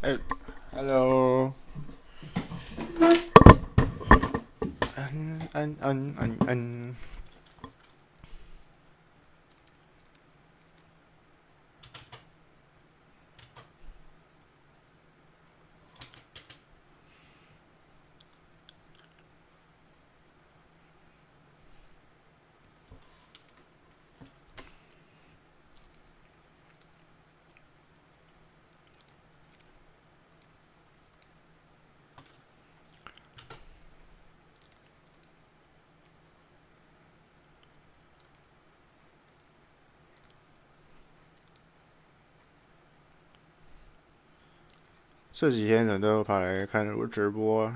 哎，Hello，嗯。这几天人都跑来看我直播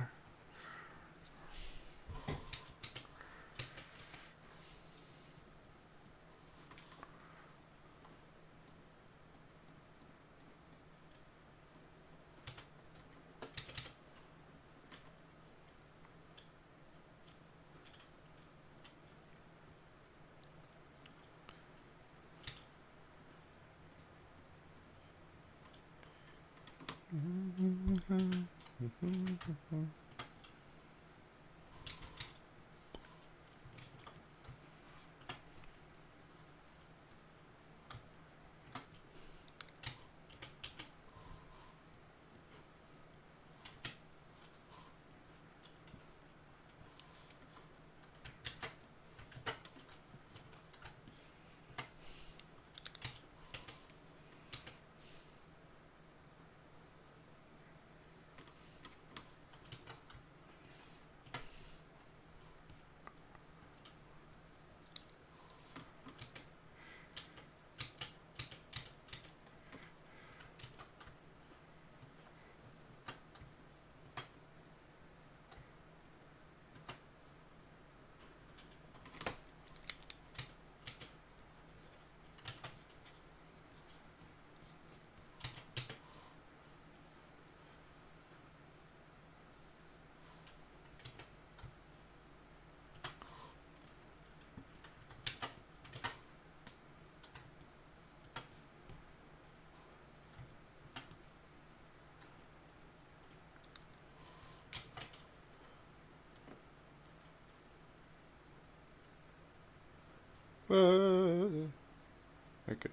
，OK，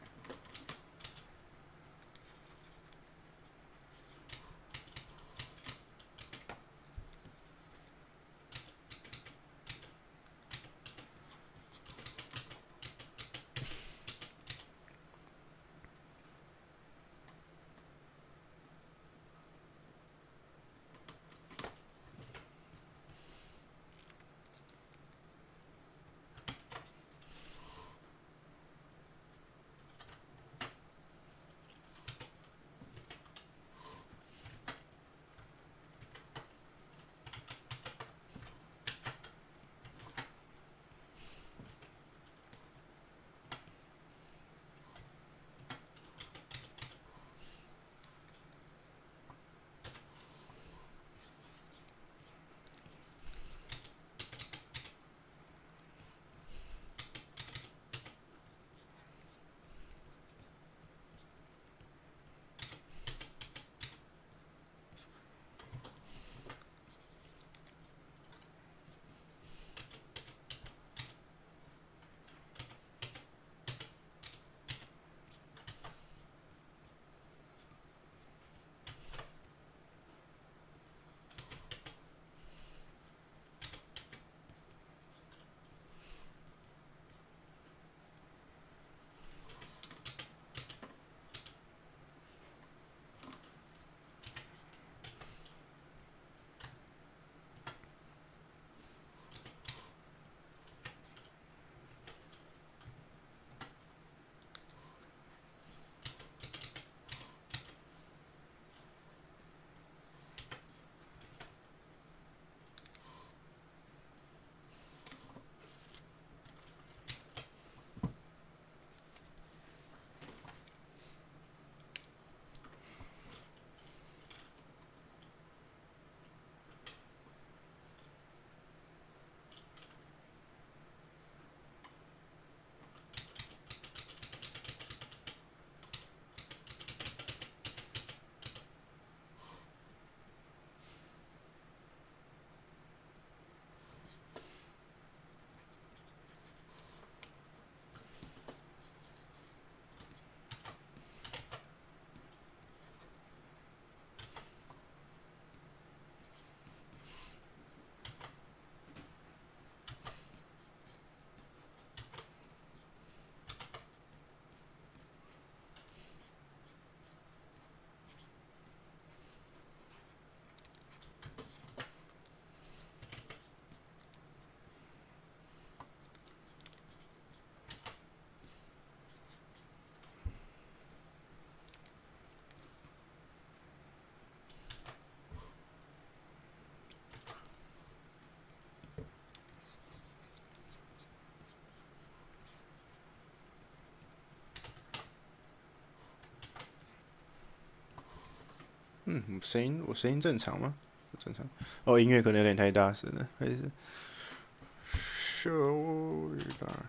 我声音正常吗？不正常。哦，音乐可能有点太大声了，还是稍微大声。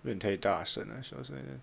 有点太大声了，小声一点。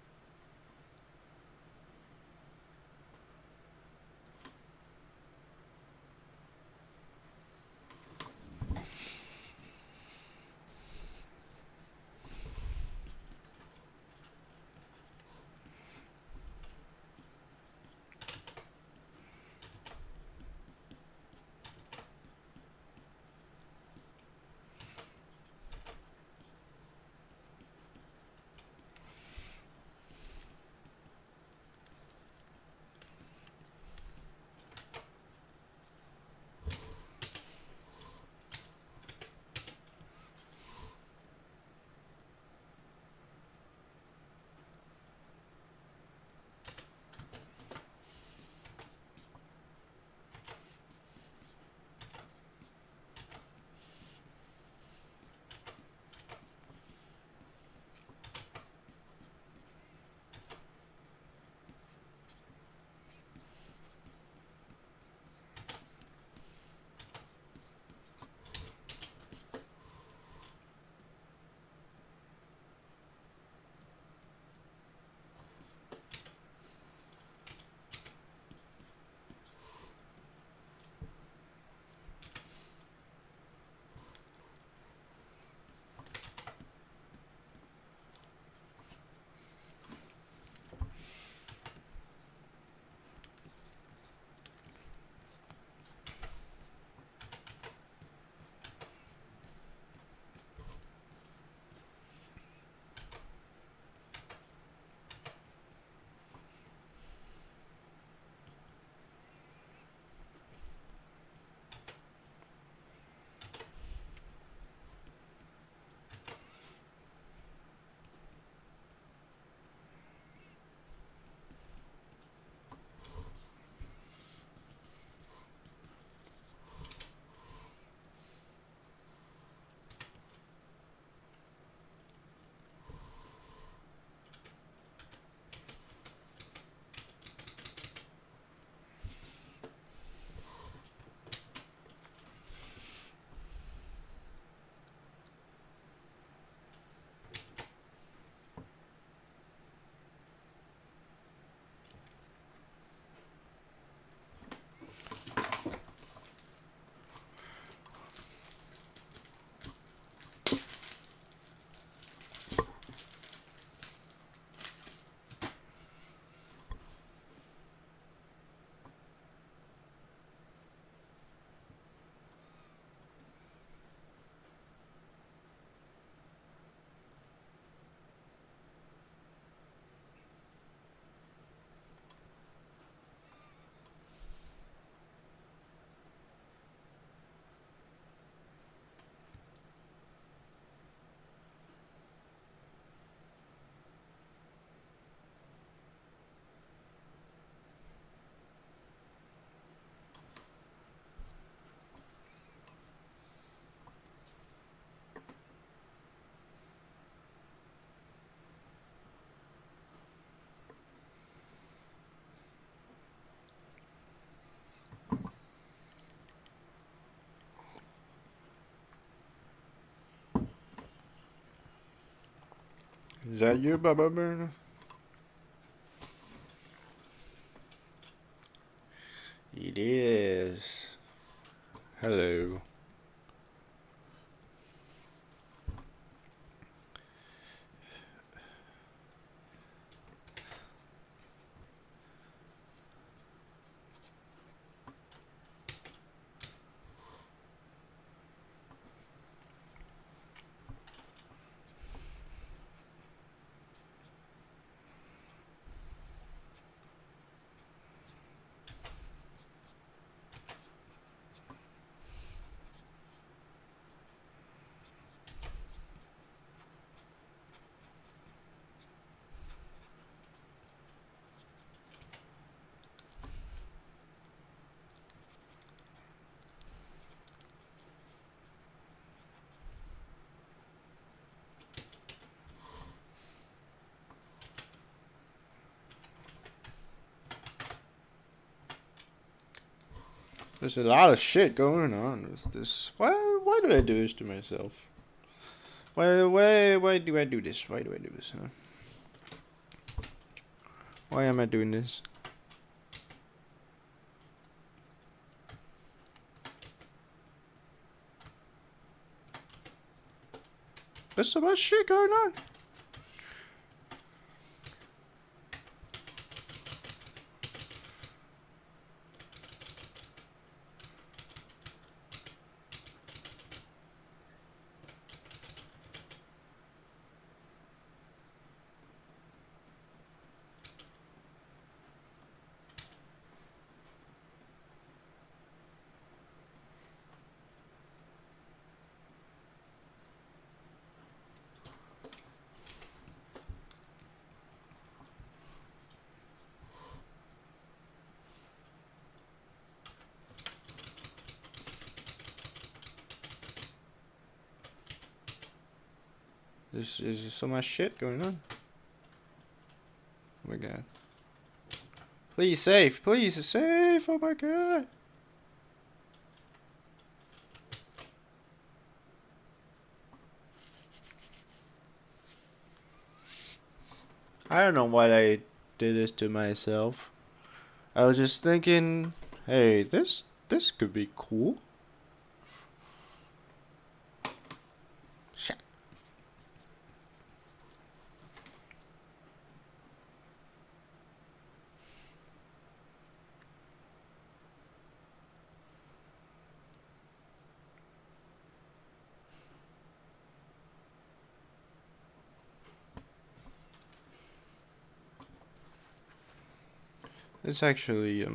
Is that you, Baba Burner? It is. Hello. There's a lot of shit going on with this. Why do I do this to myself? Why do I do this? Why do I do this, huh? Why am I doing this? There's so much shit going on. There's so much shit going on. Oh my god. Please save, please save, oh my god. I don't know why I did this to myself. I was just thinking, hey, this could be cool. Shit. It's actually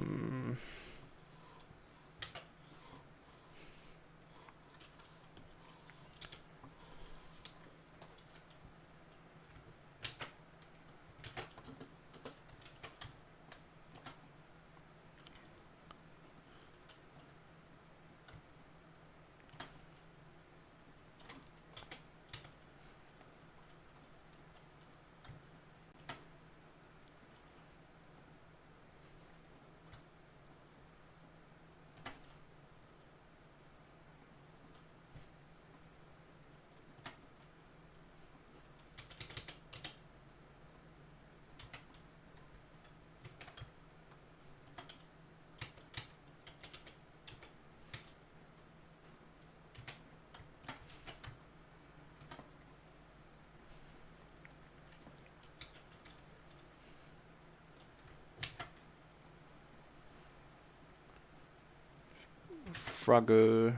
Frogger.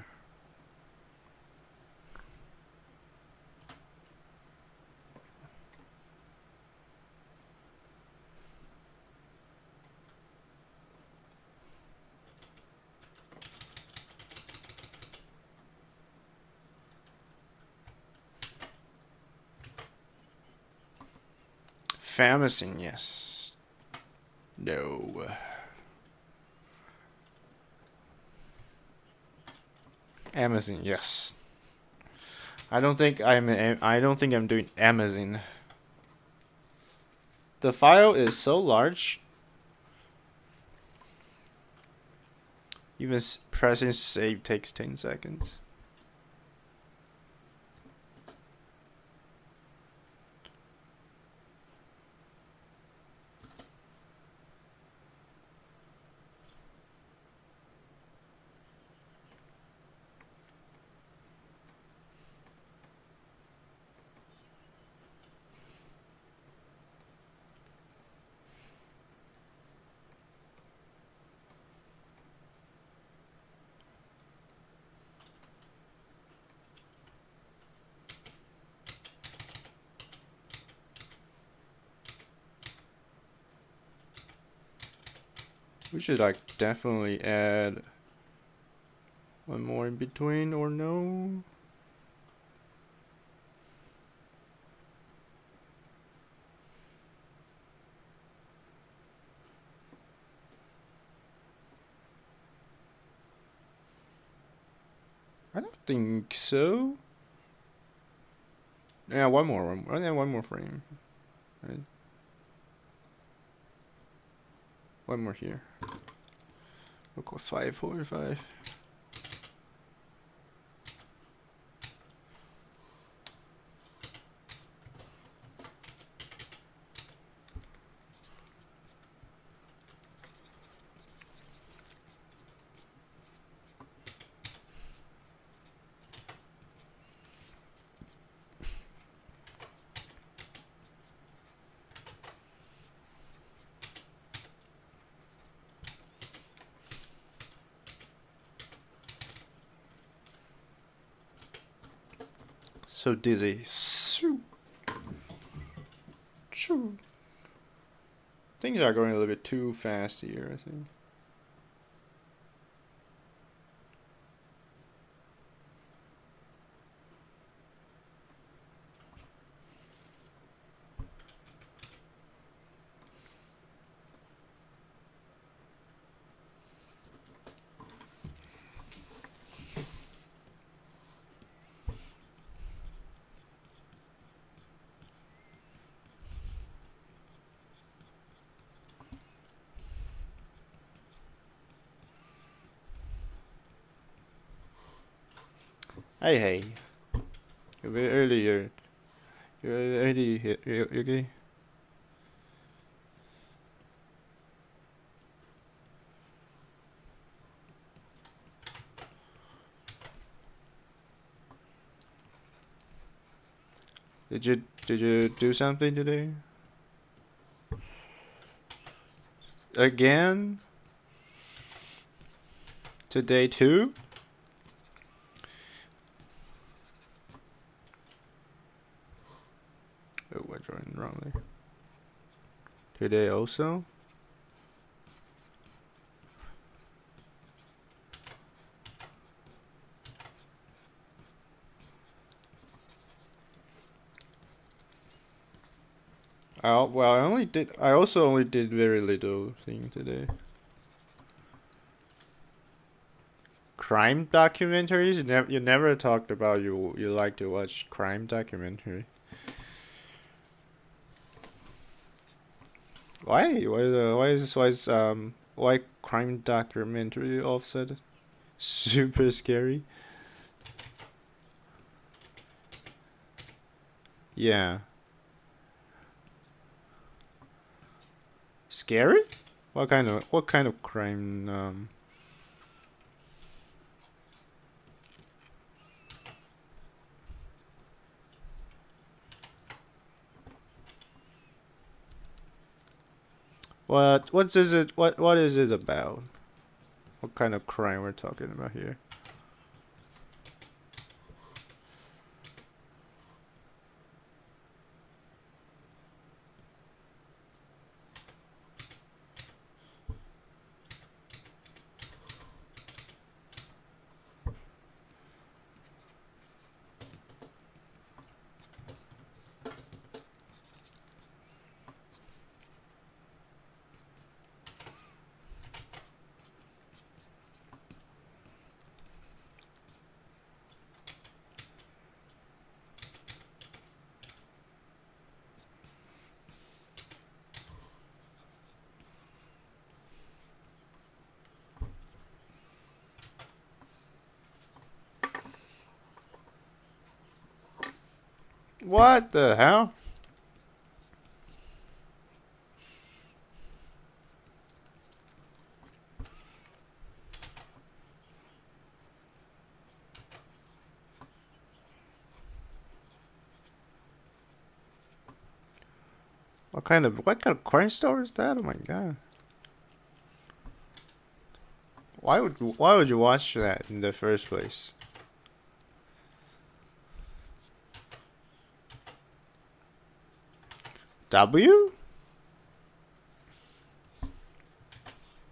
Famicing, yes. No. Amazon, yes. I don't think I'm doing Amazon. The file is so large. Even pressing save takes 10 seconds. We should like definitely add one more in between, or no? I don't think so. Yeah, one more frame. Right. One more here. We'll go 545. So dizzy. Shoo. Shoo. Things are going a little bit too fast here, I think. Hey. You're very early here. You're early here. You okay? Did you do something today? Again? Today too? Oh, I joined wrongly. Today also? Well, I also only did very little thing today. Crime documentaries? You never talked about you like to watch crime documentary. Why crime documentary offset super scary? Yeah. Scary? What kind of crime what is it about? What kind of crime we're talking about here? What the hell? What kind of crime story is that? Oh my god. Why would you watch that in the first place? W?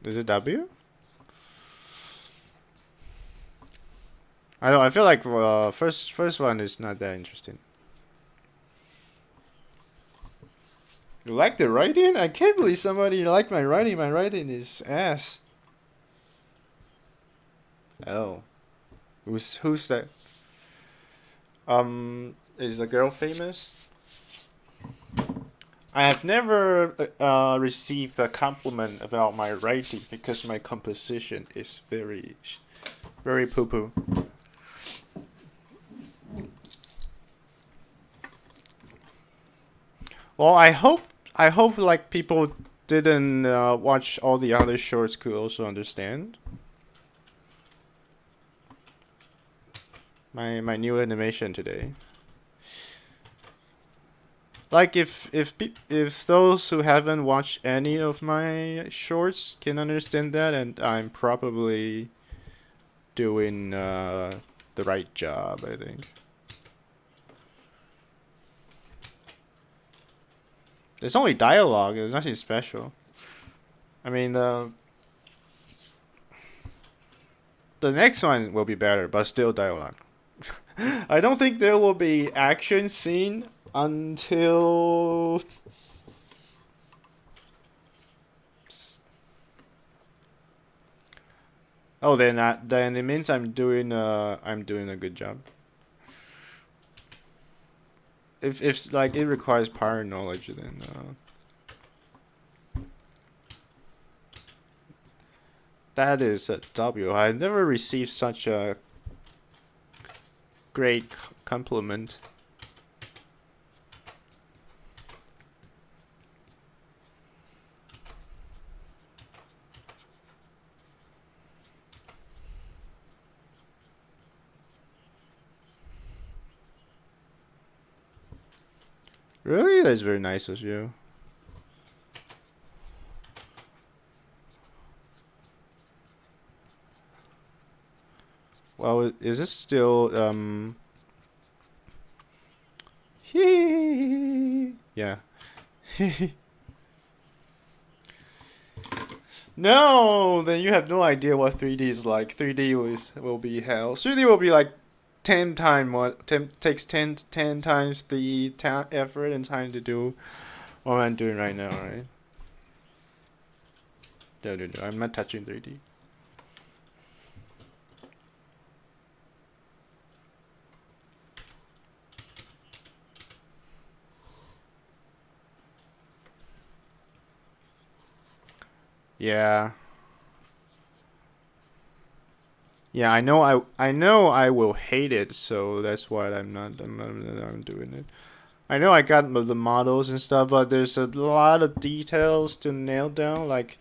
Is it W? I don't. I feel like first one is not that interesting. You like the writing? I can't believe somebody liked my writing. My writing is ass. Oh, who's that? Is the girl famous? I have never received a compliment about my writing because my composition is very poo poo. Well, I hope like people didn't watch all the other shorts could also understand my new animation today. Like if those who haven't watched any of my shorts can understand that, and I'm probably doing the right job, I think. There's only dialogue. There's nothing special. I mean, the next one will be better, but still dialogue. I don't think there will be action scene until oh, then it means I'm doing a good job. If like it requires prior knowledge, then that is a W. I've never received such a great compliment. Really? That's very nice of you. Well, is this still yeah. No, then you have no idea what 3D is like. 3D will be hell. 3D will be like 10 times what takes 10 times the effort and time to do what I'm doing right now, right? No, I'm not touching 3D. Yeah. Yeah, I know I will hate it, so that's why I'm doing it. I know I got the models and stuff, but there's a lot of details to nail down. Like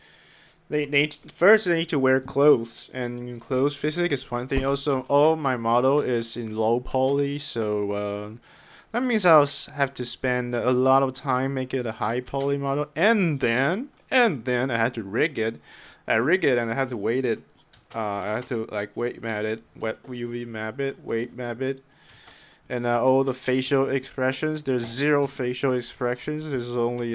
they need first they need to wear clothes, and clothes physics is one thing. Also, all my model is in low poly, so that means have to spend a lot of time making it a high poly model, and then I had to rig it. I rig it and I had to weight it. I had to like weight map it, wet UV map it, weight map it, and all the facial expressions. There's zero facial expressions. There's only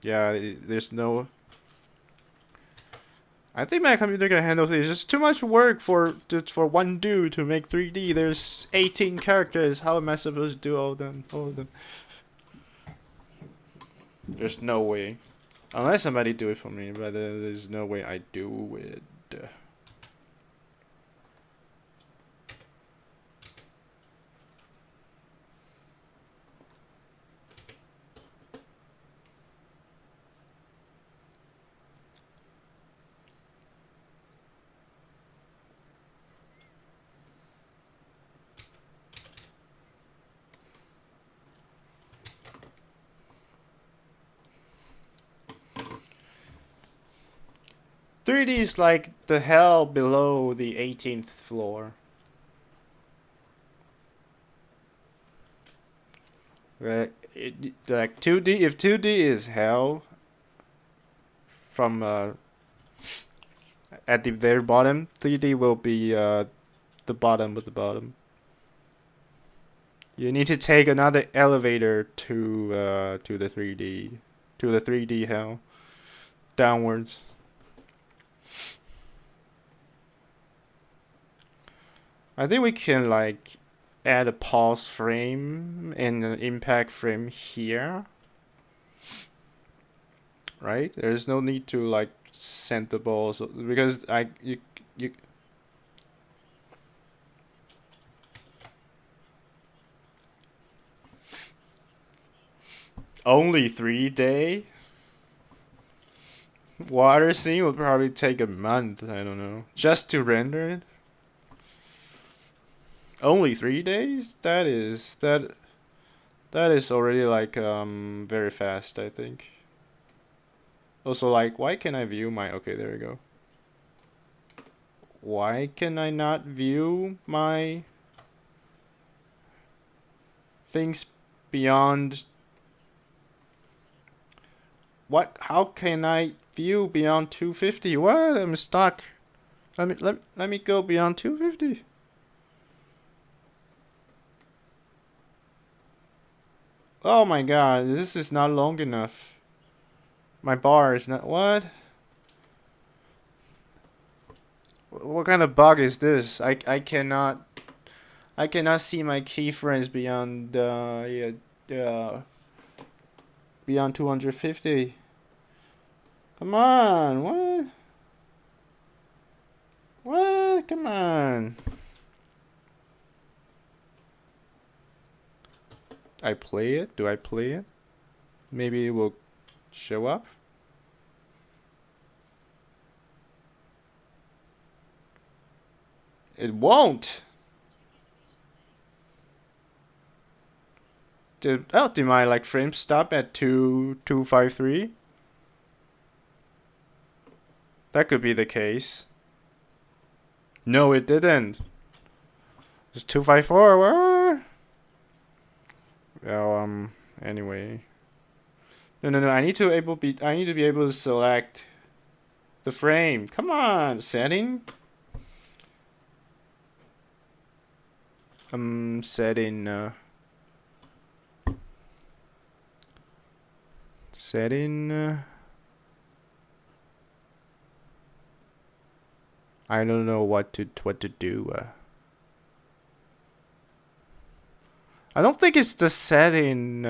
yeah. There's no. I think my computer can handle this. It's just too much work for one dude to make 3D. There's 18 characters. How am I supposed to do all of them? There's no way. Unless somebody do it for me, but there's no way I do it. 3D is like the hell below the 18th floor. Right? Like 2D, if 2D is hell from at the very bottom, 3D will be the bottom of the bottom. You need to take another elevator to the 3D hell. downwards. I think we can like add a pause frame and an impact frame here. Right? There's no need to like send the balls because you only 3 day water scene would probably take a month. I don't know, just to render it. Only 3 days? That is already like very fast, I think. Also, like, why can I view my... Okay, there we go. Why can I not view my things beyond... What? How can I view beyond 250? What? I'm stuck. Let me go beyond 250. Oh my god, this is not long enough. My bar is not... What? What kind of bug is this? I cannot see my keyframes beyond beyond 250. Come on, what? What? Come on. I play it? Do I play it? Maybe it will show up? It won't. Did my like frame stop at 253? That could be the case. No, it didn't. It's 254. What? Well, anyway. No. I need to be able to select the frame. Come on, setting. Setting. I don't know what to do. I don't think it's the setting.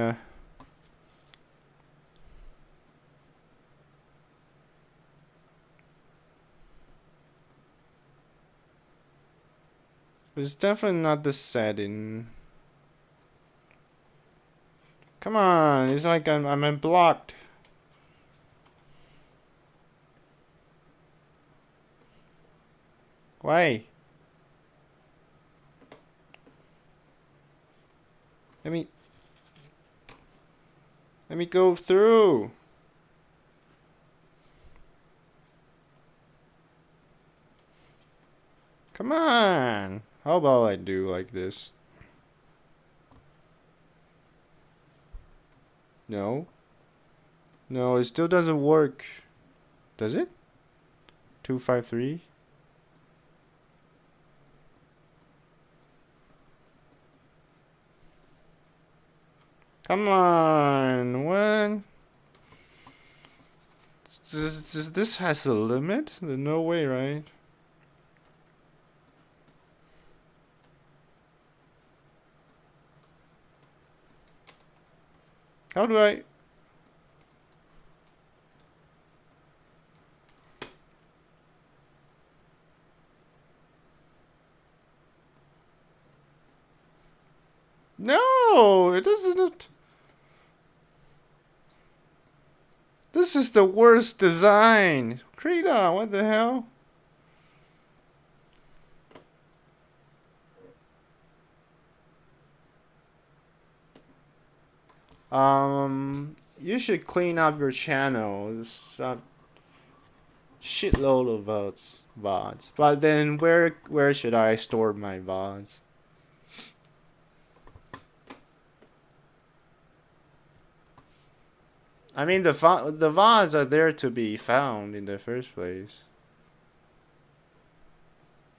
It's definitely not the setting. Come on, it's like I'm blocked. Why? Let me go through. Come on. How about I do like this? No. No, it still doesn't work. Does it? 253? Come on, what? This has a limit? There's no way, right? How do I... No, it doesn't... This is the worst design. Krita, what the hell? You should clean up your channel. There's a shitload of VODs. But then where should I store my VODs? I mean, the VODs are there to be found in the first place.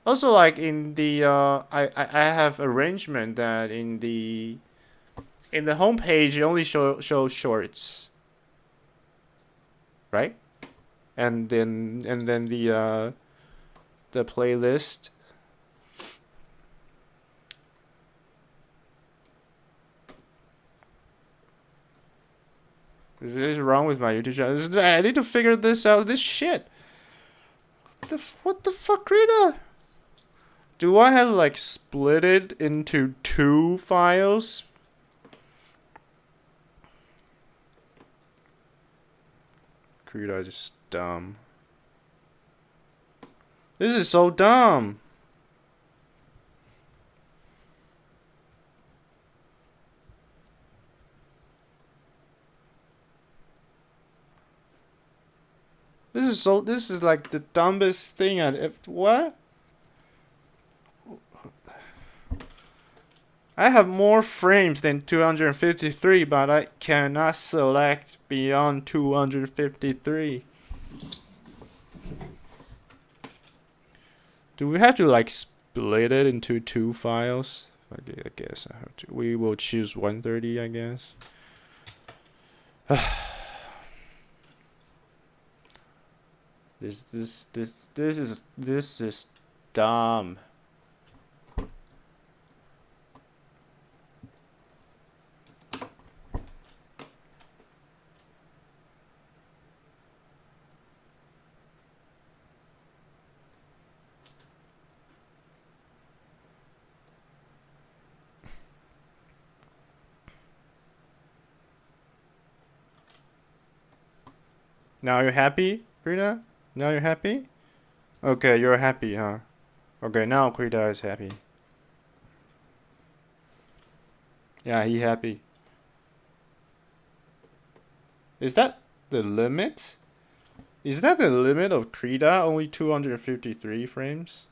Also, like in the I have arrangement that in the homepage it only shows shorts, right? and then the playlist. What is wrong with my YouTube channel? I need to figure this out. This shit. What the fuck, Rita? Do I have to like split it into 2 files? Krita is just dumb. This is so dumb. This is like the dumbest thing what? I have more frames than 253, but I cannot select beyond 253. Do we have to like split it into 2 files? Okay, I guess I have to. We will choose 130, I guess. This is dumb. Now you're happy, Krita? Now you're happy? Okay, you're happy, huh? Okay, now Krita is happy. Yeah, he happy. Is that the limit? Is that the limit of Krita? Only 253 frames?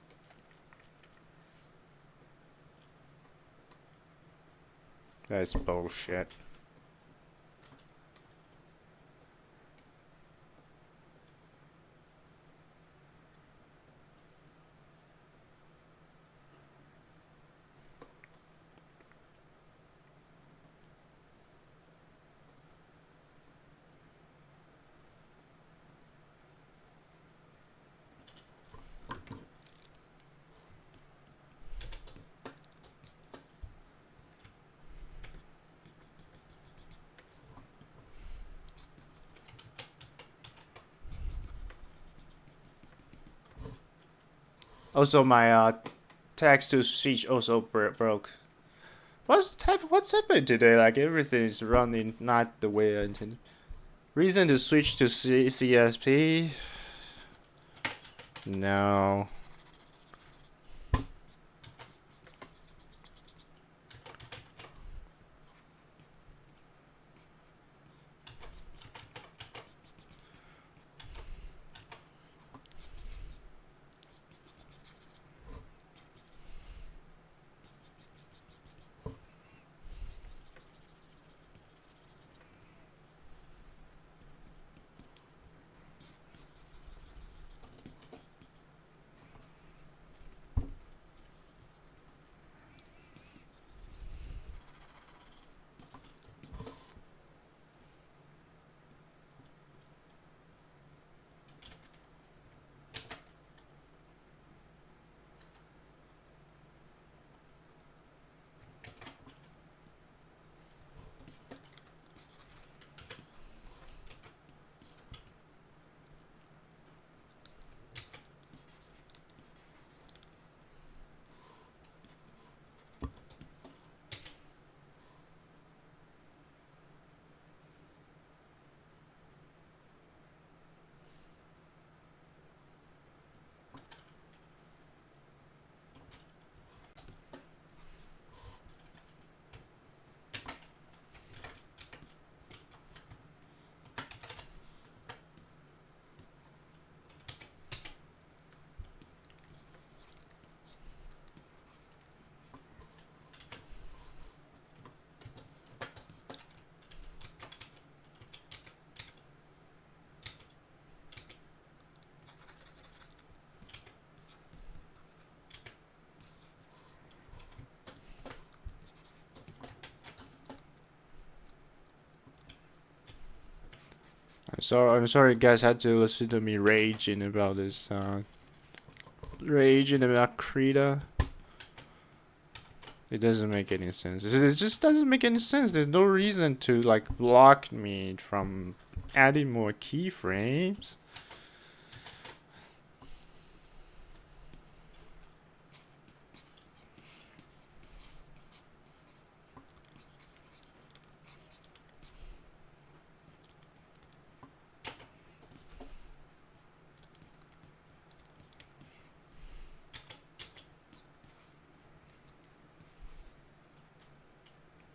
That's bullshit. Also, my text to speech also broke. What's happening today? Like everything is running not the way I intended. Reason to switch to CSP? No. I'm sorry, guys had to listen to me raging about this. Raging about Krita. It doesn't make any sense. It just doesn't make any sense. There's no reason to like block me from adding more keyframes.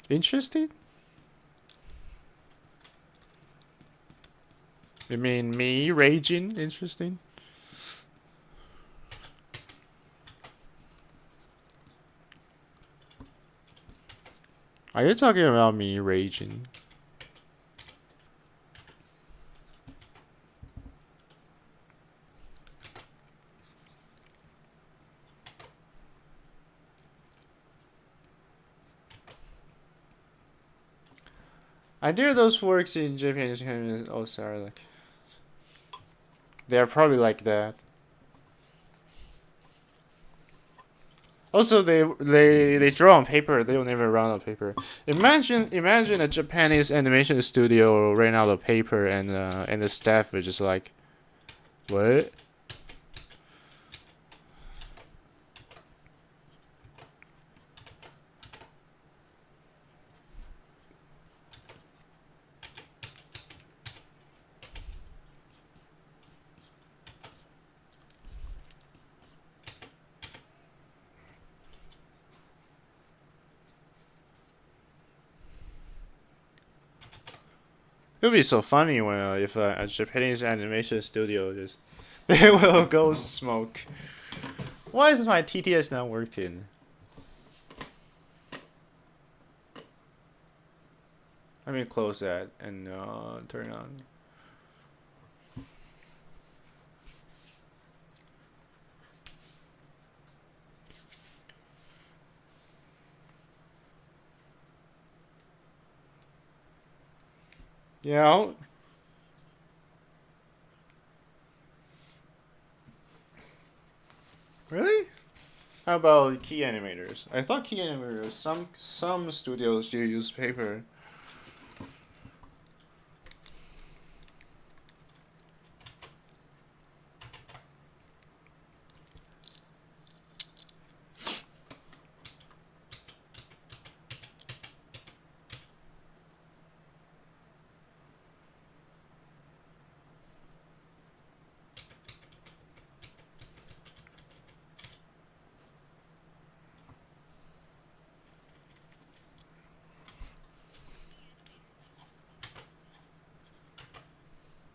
Interesting? You mean me raging? Interesting? Are you talking about me raging? I dare those works in Japanese. Oh, sorry, like they're probably like that. Also, they draw on paper. They don't even run on paper. Imagine a Japanese animation studio ran out of paper, and the staff are just like, what? It would be so funny when if a Japanese animation studio just they will go smoke. Why is my TTS not working? Let me close that and turn on. Yeah. Really? How about key animators? I thought key animators. Some studios do use paper.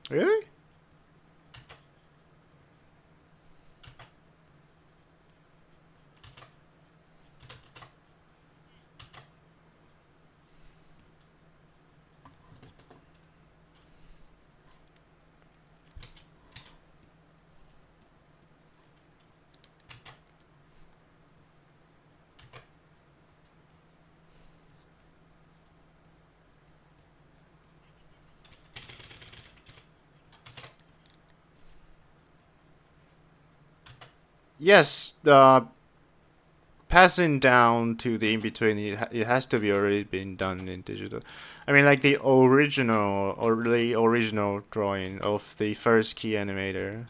Really? Yes. Passing down to the in between, it has to be already been done in digital. I mean, like the original drawing of the first key animator.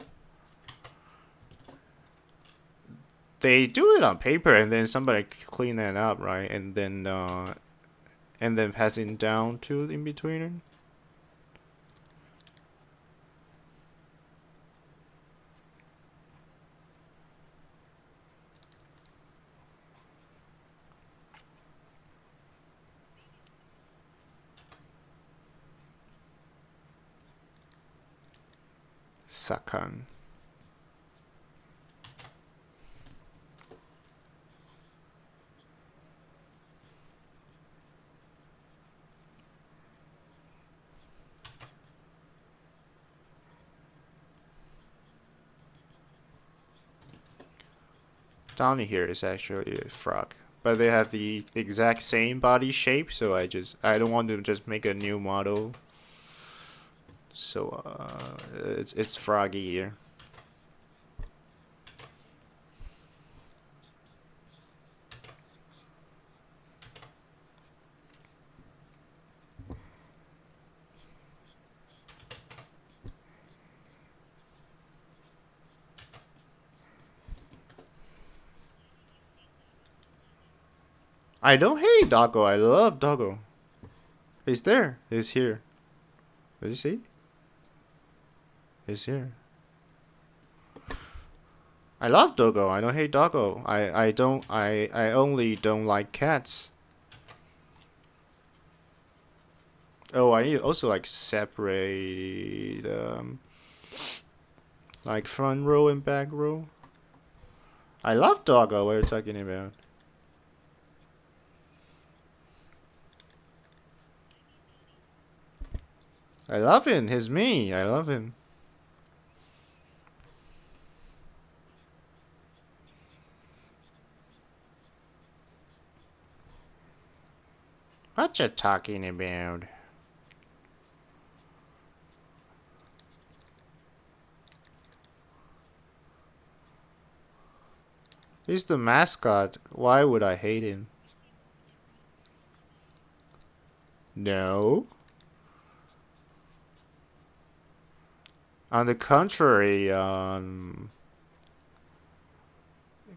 They do it on paper, and then somebody clean that up, right? And then passing down to the in betweener. Sakan. Donnie here is actually a frog, but they have the exact same body shape, so I don't want to just make a new model. So it's froggy here. I don't hate Doggo. I love Doggo. He's there. He's here. Does he see? He's here. I love Doggo. I don't hate Doggo. I only don't like cats. Oh, I need to also like separate like front row and back row. I love Doggo. What are you talking about? I love him. He's me. I love him. What you talking about? He's the mascot. Why would I hate him? No. On the contrary,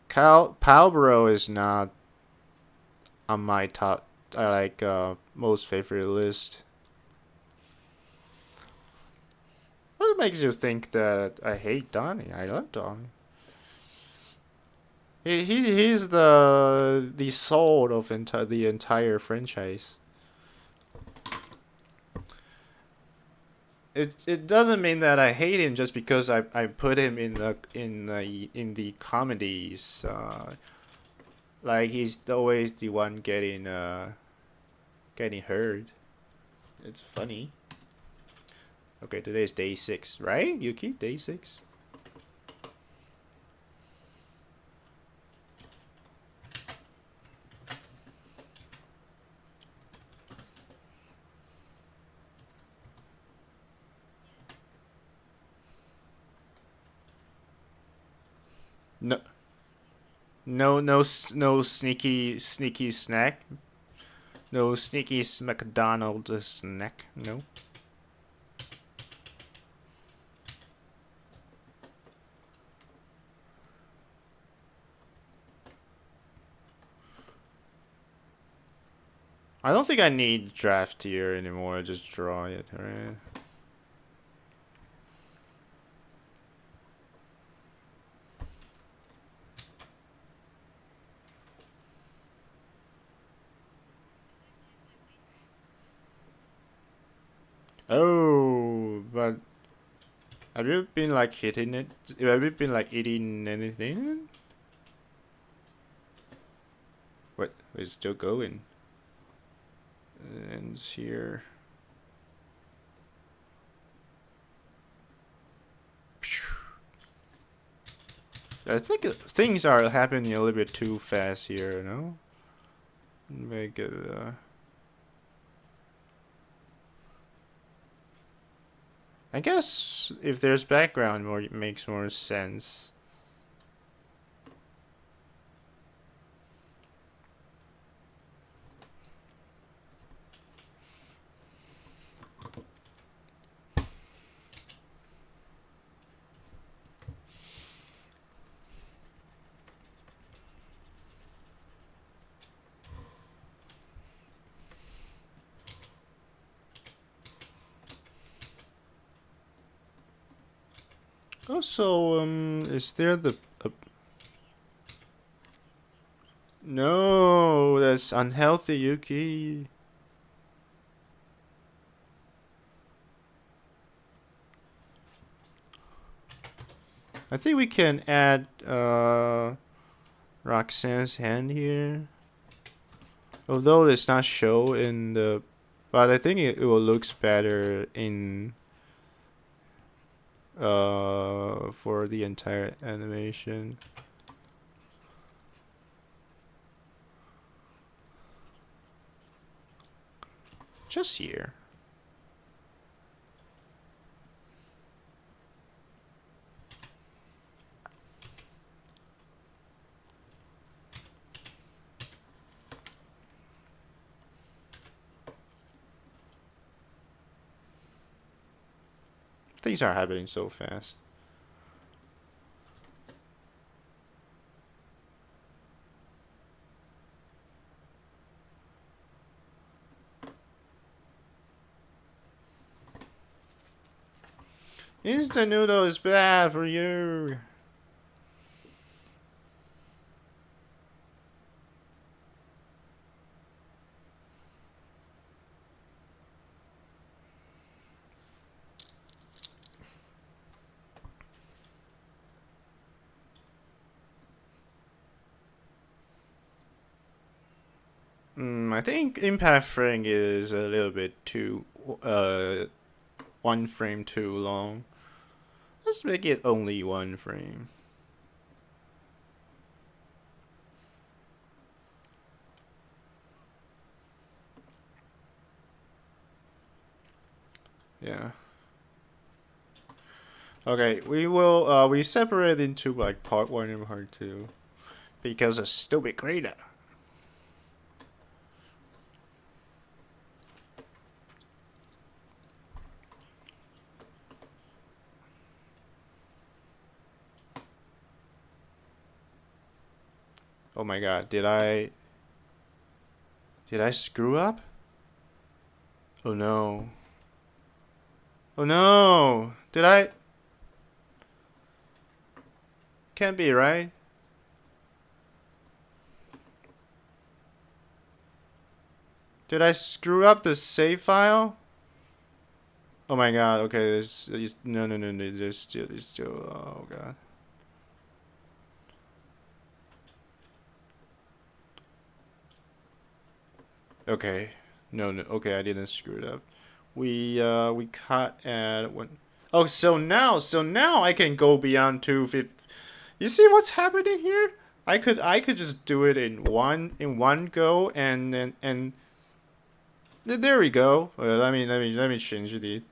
Palbro is not on my top, most favorite list. What makes you think that I hate Donnie? I love Donnie. He's the soul of the entire franchise. It doesn't mean that I hate him just because I put him in the comedies. Like he's always the one getting hurt. It's funny. Okay, today's day 6, right? Yuki, day 6. No, no sneaky snack. No sneaky McDonald's snack. No. I don't think I need draft here anymore. Just draw it, right? Oh, but have you been like hitting it? Have you been like eating anything? What? It's still going. And it's here. I think things are happening a little bit too fast here, you know? Make it, I guess if there's background, it makes more sense. Also, is there the... No, that's unhealthy, Yuki. I think we can add Roxanne's hand here. Although it's not shown in the... But I think it will looks better in... for the entire animation. Just here. Things are happening so fast. Instant noodle is bad for you. I think impact frame is a little bit too, one frame too long. Let's make it only one frame. Yeah. Okay, we separate into like part 1 and part 2 because of stupid creator. Oh my god, did I screw up? Oh no. Oh no! Did I? Can't be, right? Did I screw up the save file? Oh my god, okay, there's no, there's still, oh god. Okay. No, okay, I didn't screw it up. We cut at one. Oh, so now I can go beyond 250. You see what's happening here? I could just do it in one go and then and there we go. Let me change the.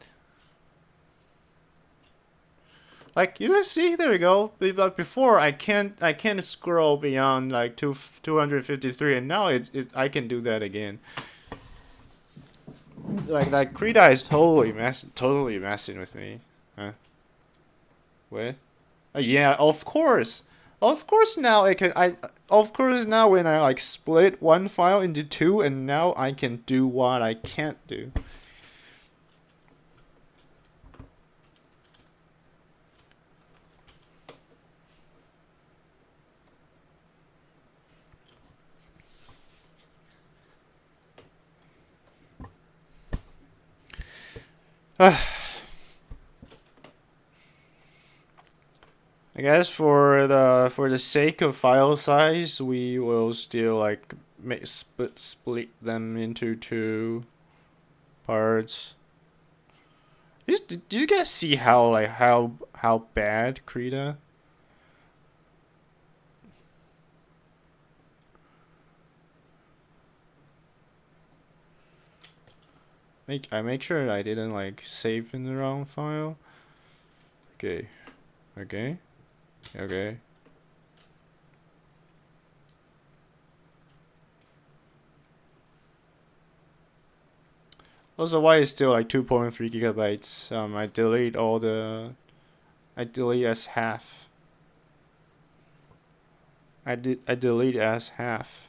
Like you know, see there we go. Like before, I can't scroll beyond like 253, and now I can do that again. Like Krita is totally messing with me. Huh? What? Yeah, of course now I can of course now when I like split one file into two, and now I can do what I can't do. I guess for the sake of file size, we will still like split them into two parts. Do you guys see how like how bad Krita? I make sure I didn't like save in the wrong file. Okay, okay, okay. Also, why is still like 2.3 gigabytes? I delete as half. I delete as half.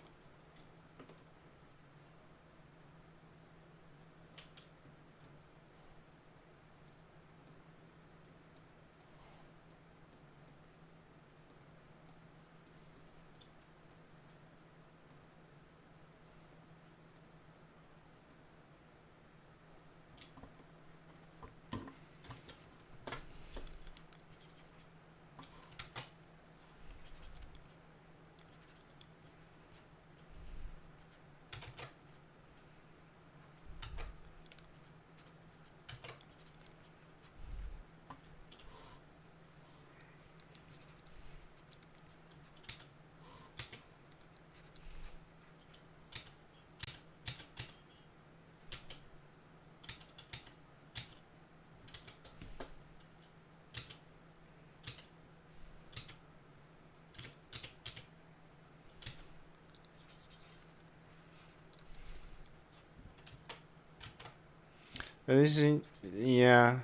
This is, yeah.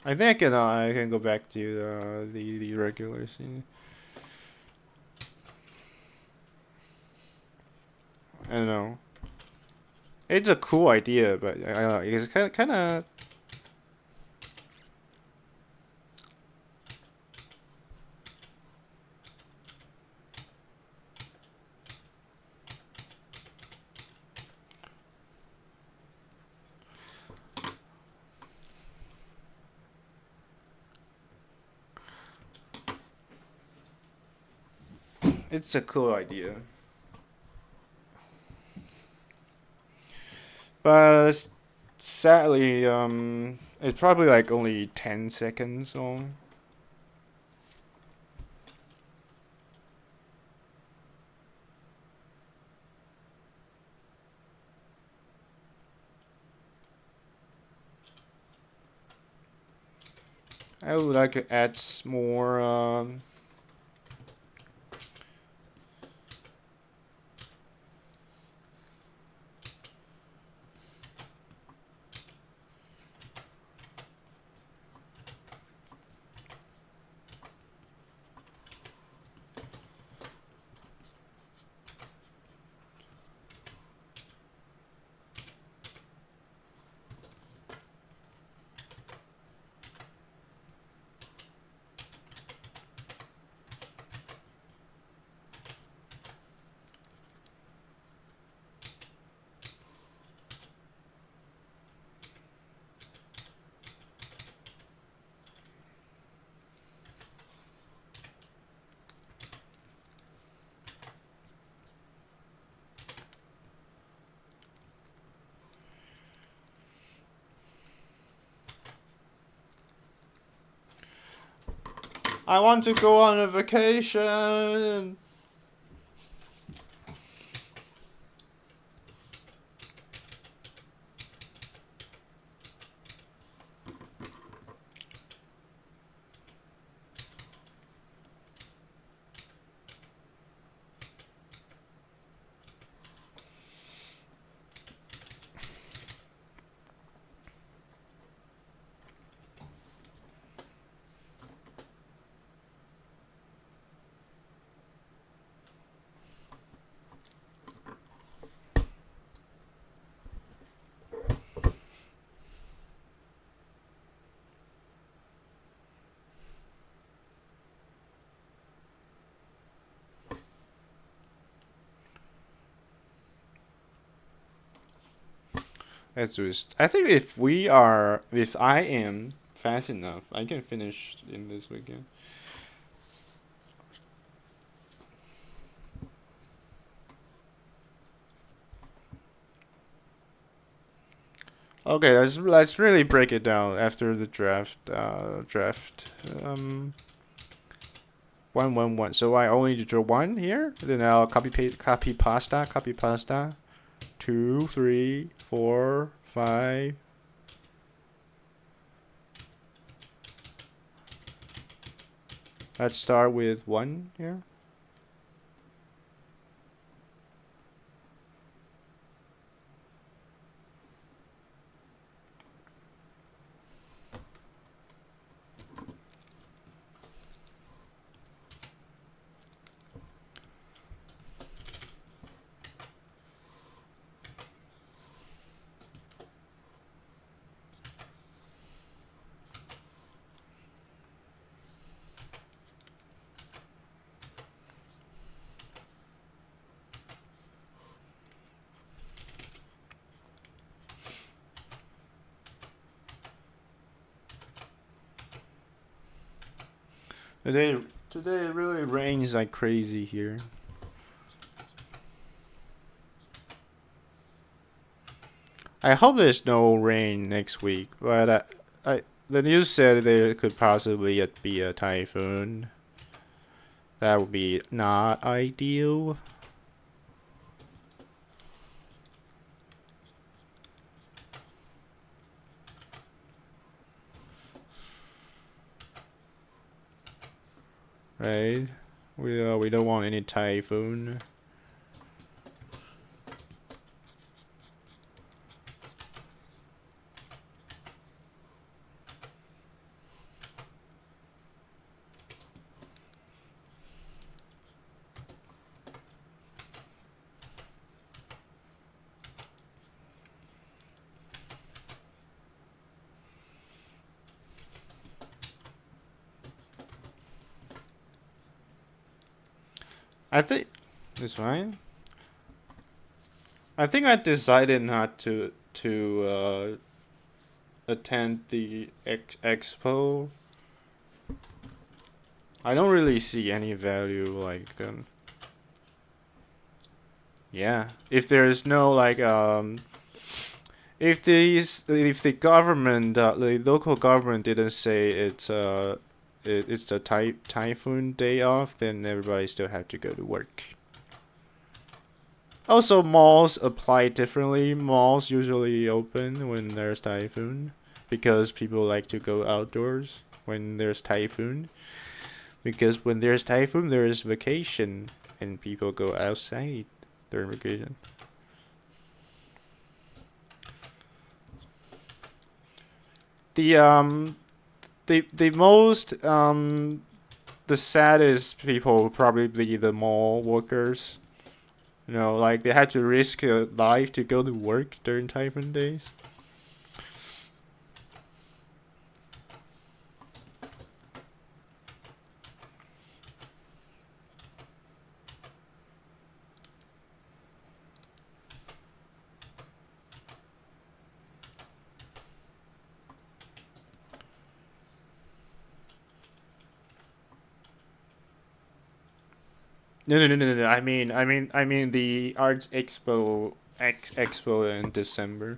I think I can go back to the regular scene. I don't know. It's a cool idea, but I don't know. It's kind of. It's a cool idea. But sadly, it's probably like only 10 seconds long. I would like to add more. I want to go on a vacation. Let's do this. I think if I am fast enough, I can finish in this weekend. Okay, let's really break it down after the draft. Um, 1 1 1. So I only draw one here. Then I'll copy pasta. 2 3 4 5. Let's start with 1 here. Today it really rains like crazy here. I hope there's no rain next week, but the news said there could possibly be a typhoon. That would be not ideal. Right? We don't want any typhoon. I think it's fine. I think I decided not to attend the expo. I don't really see any value, like, yeah. If there is no, like, if the government, the local government didn't say it's the typhoon day off, then everybody still have to go to work. Also, malls apply differently. Malls usually open when there's typhoon because people like to go outdoors when there's typhoon. Because when there's typhoon, there is vacation and people go outside during vacation. The the most the saddest people probably the mall workers. You know, like they had to risk their life to go to work during typhoon days. No. I mean the arts expo in December.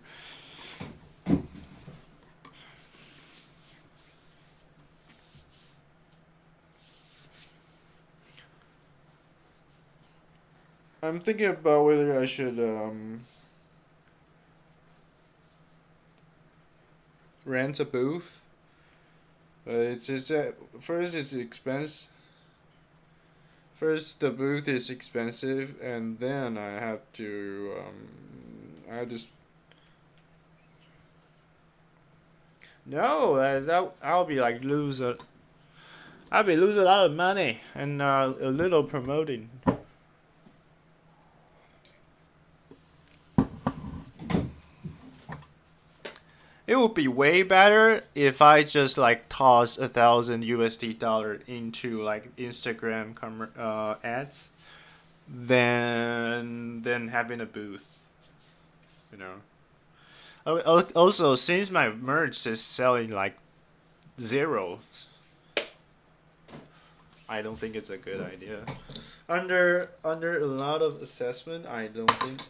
I'm thinking about whether I should rent a booth. First it's expense. First the booth is expensive, and then I have to I just no I'll be like I'll be losing a lot of money and a little promoting. It would be way better if I just like toss $1,000 into like Instagram ads than having a booth. You know. Also, since my merch is selling like zero, I don't think it's a good idea. Under a lot of assessment, I don't think.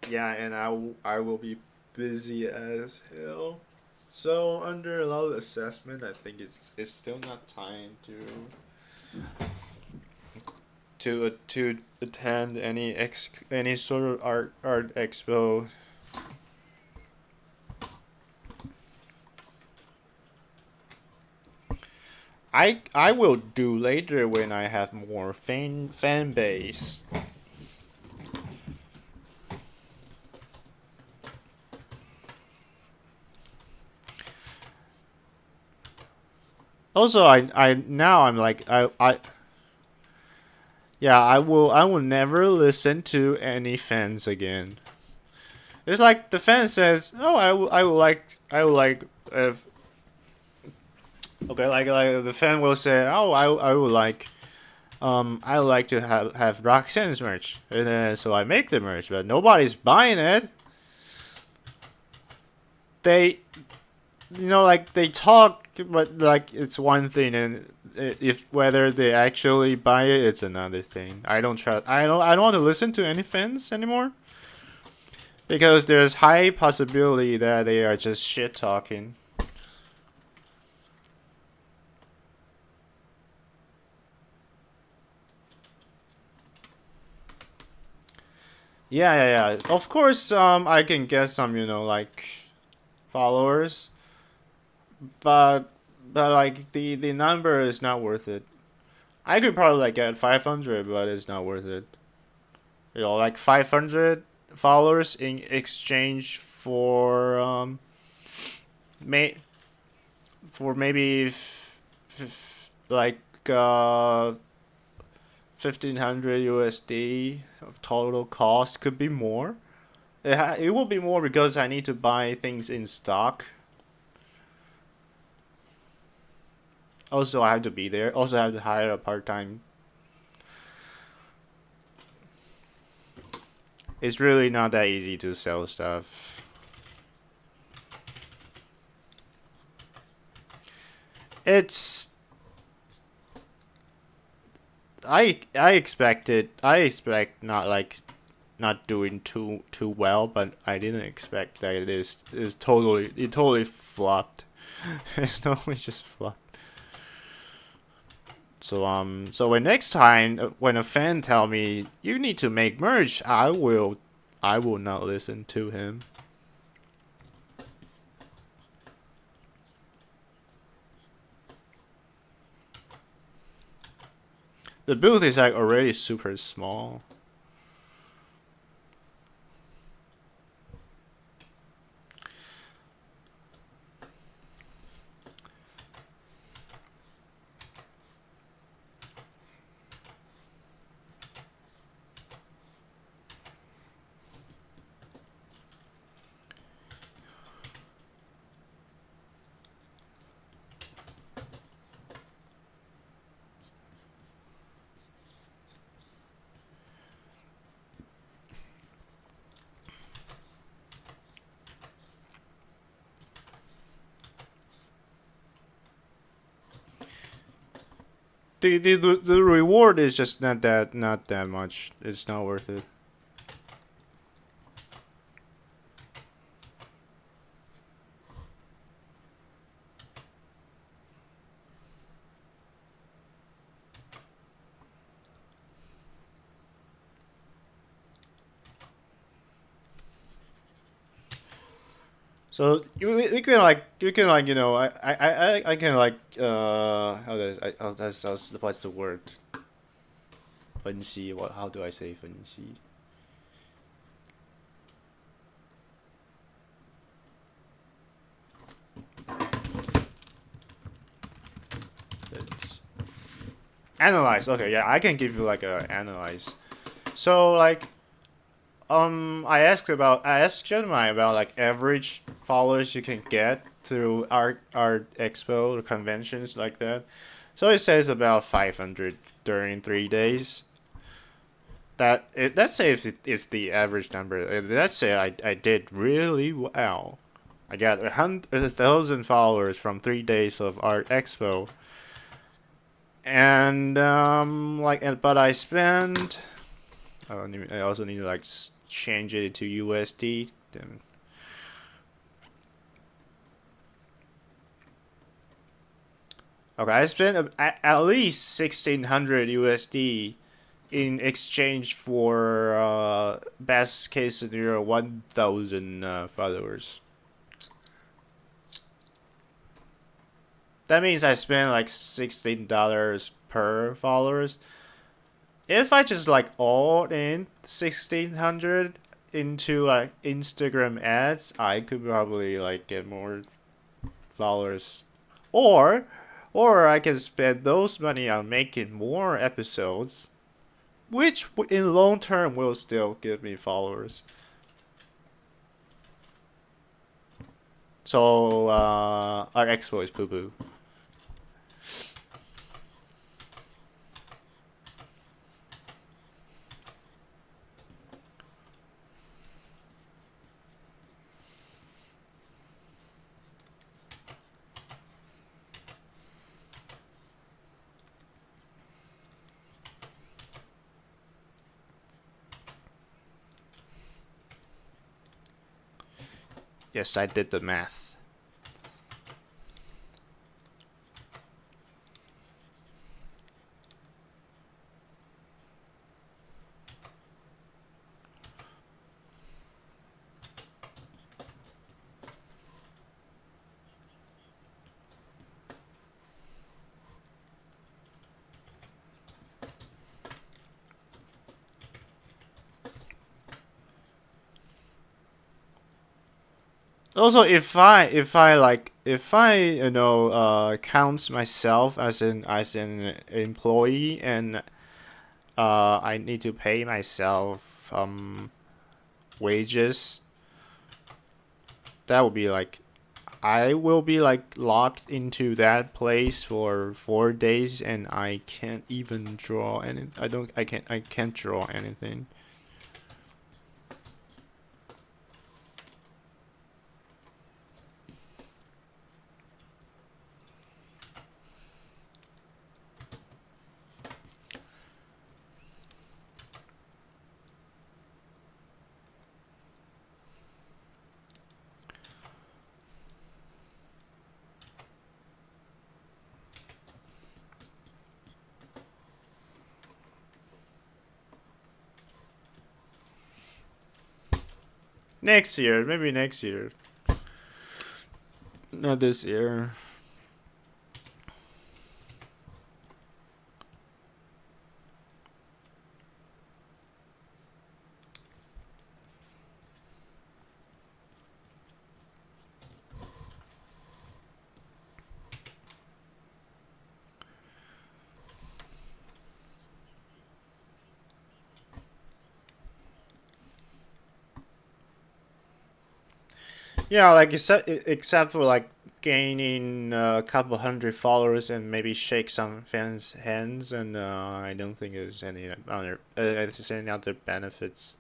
Yeah, and I will be busy as hell. So under a lot of assessment, I think it's still not time to attend any sort of art expo. I will do later when I have more fan base. Also, I'm like yeah, I will never listen to any fans again. It's like the fan says, "Oh, I will like if okay, like the fan will say, "Oh, I would like I would like to have Roxanne's merch." And then so I make the merch, but nobody's buying it. They like they talk, but like it's one thing, and if whether they actually buy it, it's another thing. I don't trust. I don't want to listen to any fans anymore because there's high possibility that they are just shit talking. Yeah. Of course, I can get some, like followers, but like the number is not worth it. I could probably like get 500, but it's not worth it. Like 500 followers in exchange for may for maybe like 1,500 USD of total cost could be more. It will be more because I need to buy things in stock. Also, I have to be there. Also, I have to hire a part time. It's really not that easy to sell stuff. It's I expect not doing too well, but I didn't expect that it totally flopped. It's totally just flopped. So when next time when a fan tell me you need to make merch, I will not listen to him. The booth is like already super small. The reward is just not that much. It's not worth it. So you can like I can like what's the word? 分析. What, how do I say 分析? Analyze. Okay, yeah, I can give you like a analyze. So like I asked Gemini about like average followers you can get through art expo or conventions like that. So it says about 500 during 3 days. Let's say if it's the average number. Let's say I did really well. I got 1,000 followers from 3 days of art expo, and but I spent. I also need to like change it to USD. Then. Okay, I spent at least 1,600 USD in exchange for best case scenario 1,000 followers. That means I spent like $16 per followers. If I just like all in 1,600 into like Instagram ads, I could probably like get more followers, or I can spend those money on making more episodes, which in long term will still give me followers. So our expo is poo poo. Yes, I did the math. Also, if I count myself as an employee, and I need to pay myself wages, that would be like I will be like locked into that place for 4 days, and I can't even draw any. I can't draw anything. Next year, maybe next year. Not this year. Yeah, like except for like gaining a couple hundred followers and maybe shake some fans' hands, and I don't think there's any other benefits.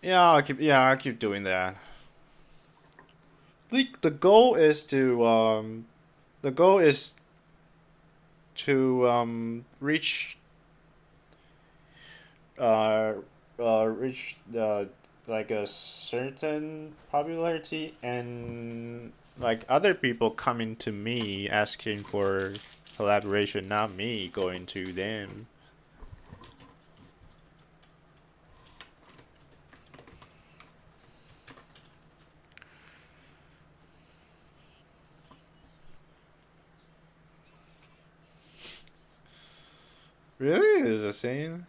I'll keep doing that. The goal is to uh reach like a certain popularity, and like other people coming to me asking for collaboration, not me going to them. Really? Is a saying?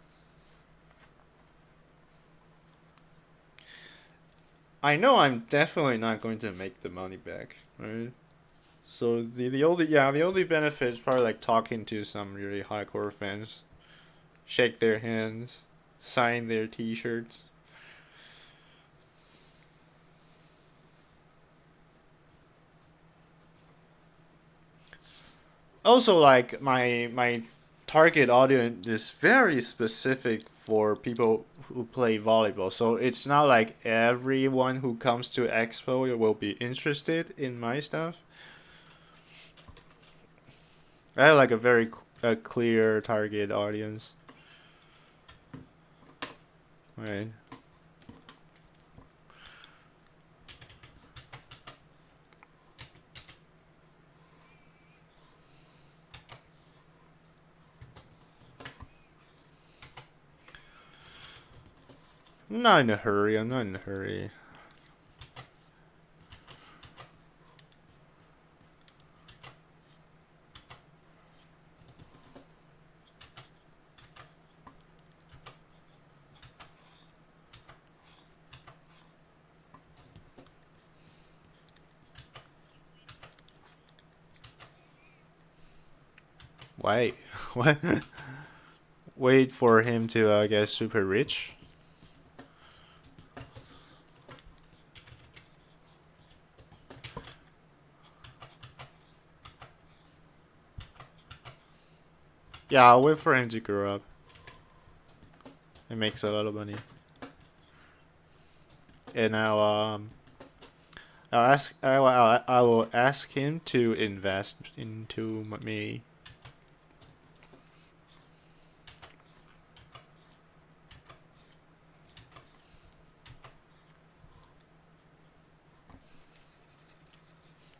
I know I'm definitely not going to make the money back, right? So the only benefit is probably like talking to some really hardcore fans, shake their hands, sign their T-shirts. Also, like my target audience is very specific for people who play volleyball. So it's not like everyone who comes to expo will be interested in my stuff. I have like a very clear target audience. Right. I'm not in a hurry. I'm not in a hurry. Wait. What? Wait for him to get super rich? Yeah, I'll wait for him to grow up. It makes a lot of money. And I will ask him to invest into me.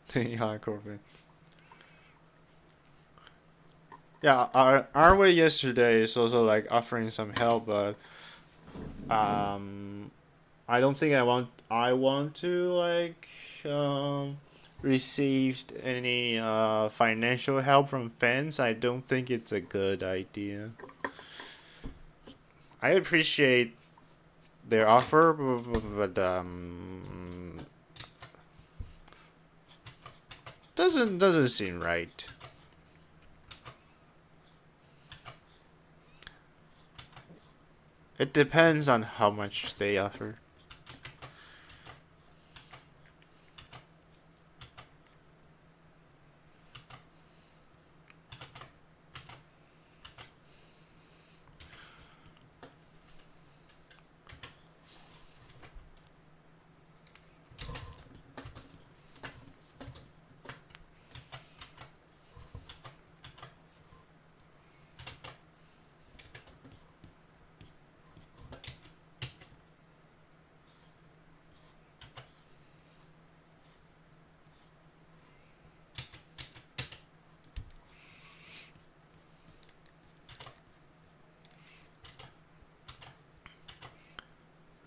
Hardcore fan. Yeah, our way yesterday is also like offering some help, but um, I don't think I want to like received any financial help from fans. I don't think it's a good idea. I appreciate their offer, but doesn't seem right. It depends on how much they offer.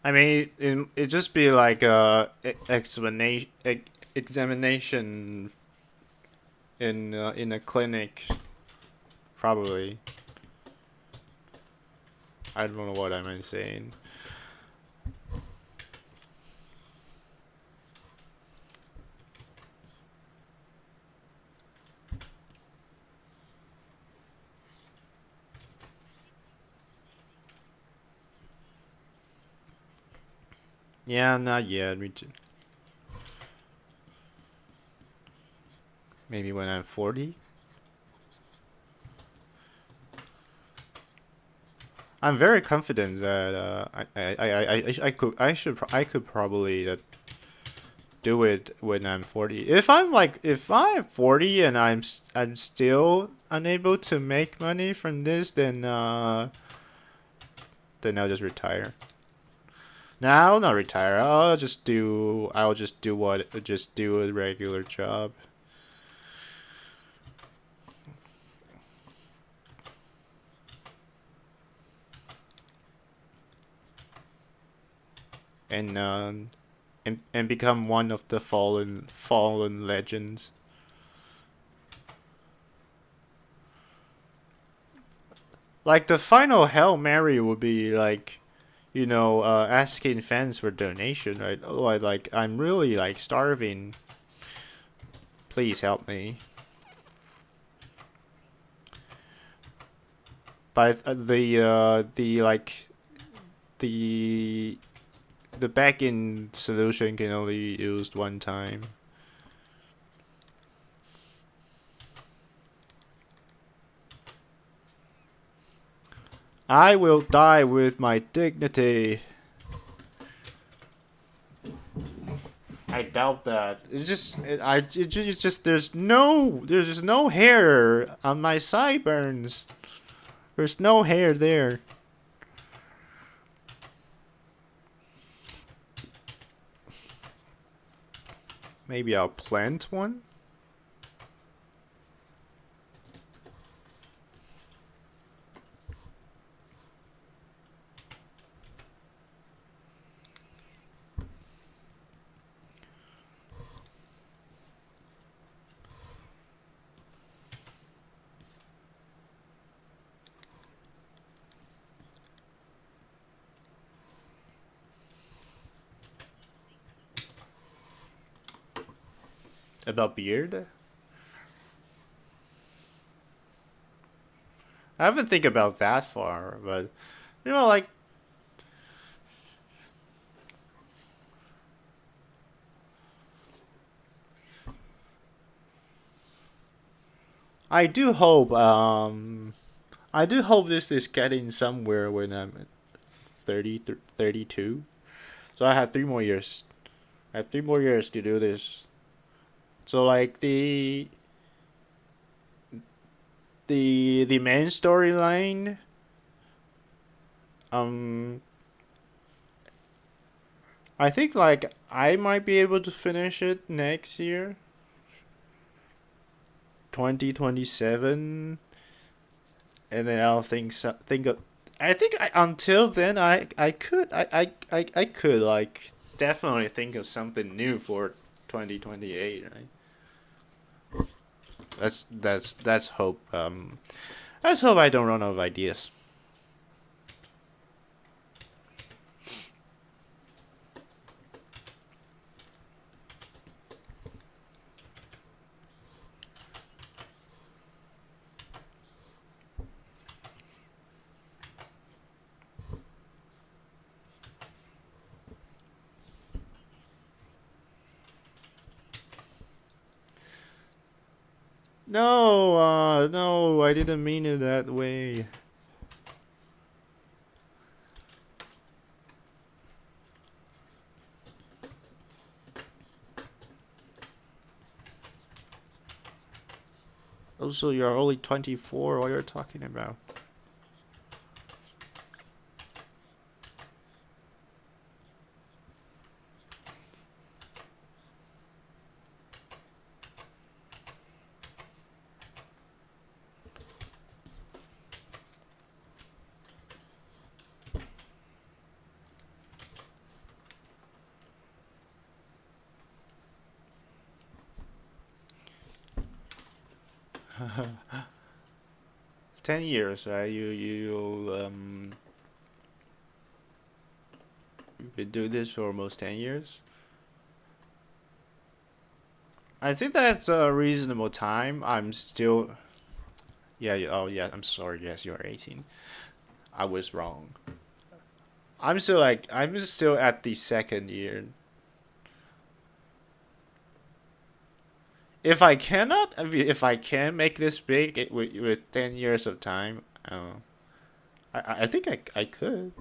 I mean, it just be like examination in a clinic, probably. I don't know what I'm saying. Yeah, not yet. Me too. Maybe when I'm 40. I'm very confident that I could probably do it when I'm 40. If I'm 40 and I'm still unable to make money from this, then I'll just retire. No, I'll not retire. I'll just do a regular job. And and become one of the fallen legends. Like the final Hail Mary would be like, asking fans for donation, right? Oh, I'm really like starving. Please help me. But the the backend solution can only be used one time. I will die with my dignity. I doubt that. It's just there's just no hair on my sideburns. There's no hair there. Maybe I'll plant one. About beard? I haven't think about that far, but like I do hope I do hope this is getting somewhere when I'm 32. So I have 3 more years. I have 3 more years to do this. So like the main storyline, um I think like I might be able to finish it next year. 2027, and then I'll think of I think until then I could like definitely think of something new for 2028, right? That's hope. Let's hope I don't run out of ideas. No, no, I didn't mean it that way. Also, you're only 24. What you're talking about? 10 years, right? You've been doing this for almost 10 years. I think that's a reasonable time. I'm still. Yeah, oh, yeah, I'm sorry. Yes, you're 18. I was wrong. I'm still at the second year. If I cannot, if I can make this big with 10 years of time, I think I could.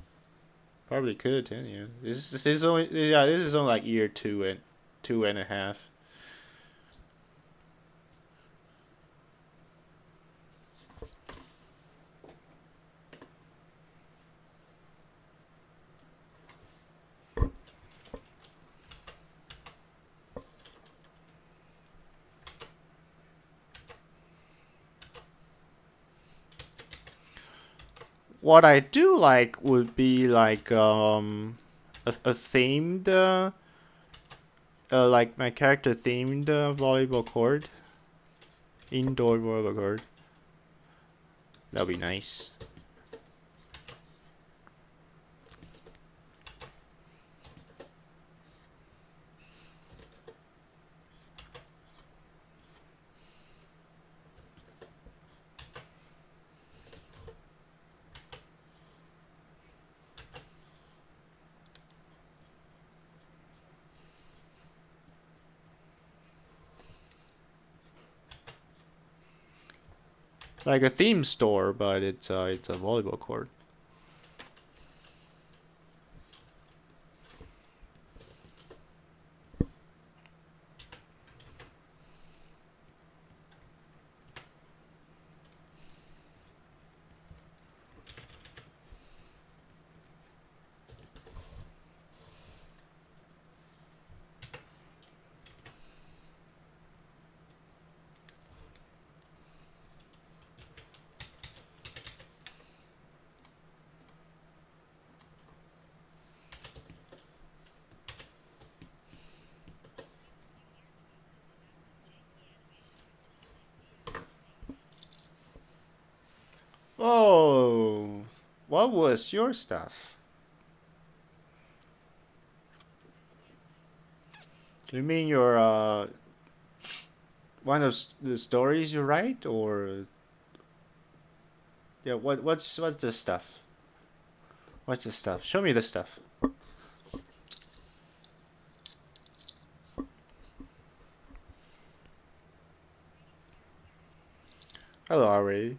Probably could 10 years. This is only, yeah, this is only like year two and a half. What I do like would be like a themed like my character themed volleyball court, indoor volleyball court. That'd be nice. Like a theme store, but it's a volleyball court. Oh, what was your stuff? You mean your one of the stories you write, or yeah? What's the stuff? What's the stuff? Show me the stuff. Hello, Ari.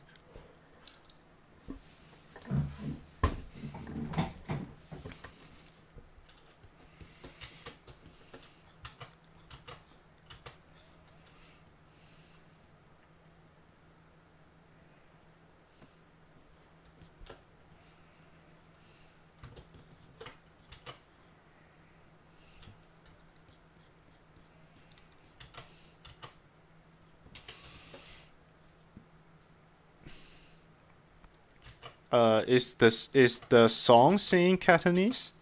Is the song singing Cantonese?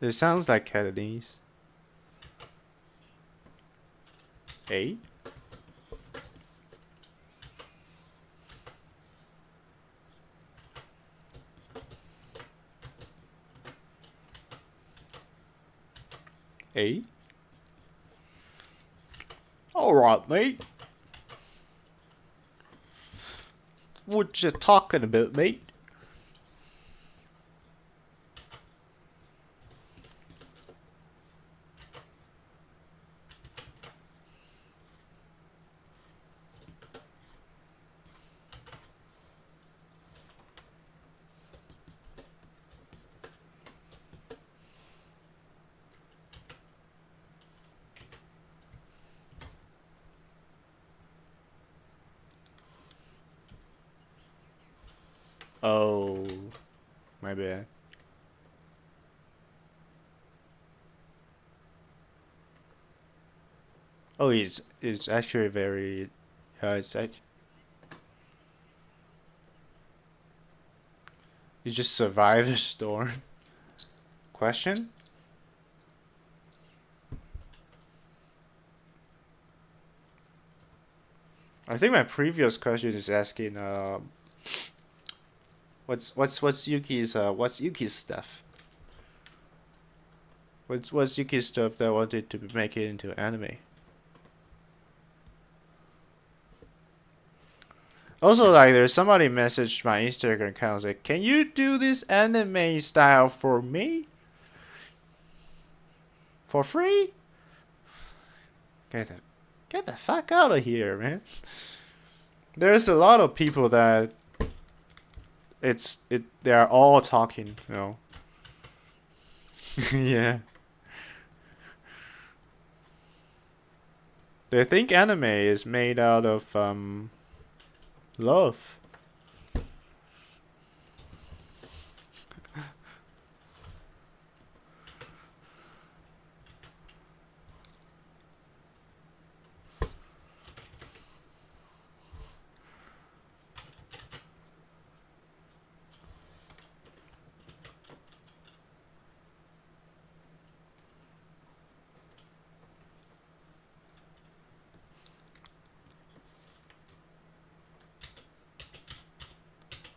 It sounds like Cantonese. Eh? Eh? All right, mate. What you talking about, mate? Oh, my bad. Oh, it's actually very. It's act- You just survive the storm. Question? I think my previous question is asking what's Yuki's stuff? What's Yuki's stuff that wanted to make it into anime? Also, like, there's somebody messaged my Instagram account like, "Can you do this anime style for me? For free?" Get the fuck out of here, man. There's a lot of people that they're all talking, you know. Yeah. They think anime is made out of love.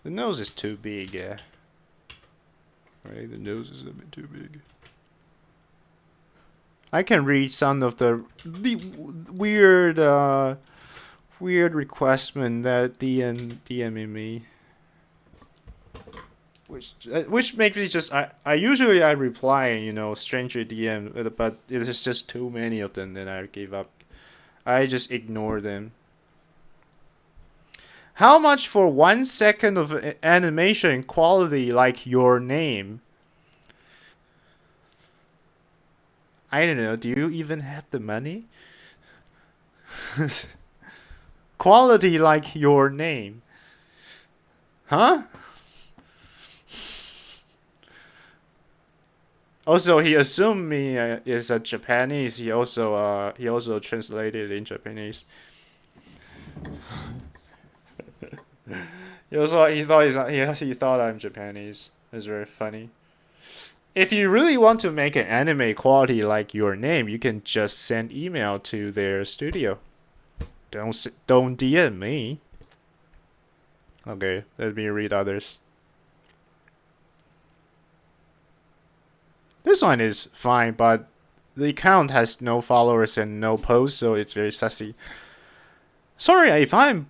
The nose is too big, yeah. Right, the nose is a bit too big. I can read some of the weird requestment that DMing me. Which makes me just I usually I reply, you know, stranger DM, but there's just too many of them that I give up. I just ignore them. How much for 1 second of animation quality like your name? I don't know. Do you even have the money? Quality like your name. Huh? Also, he assumed me is a Japanese. He also translated in Japanese. He thought I'm Japanese. It's very funny. If you really want to make an anime quality like your name, you can just send email to their studio. Don't DM me. Okay, let me read others. This one is fine, but the account has no followers and no posts, so it's very sussy. Sorry if I'm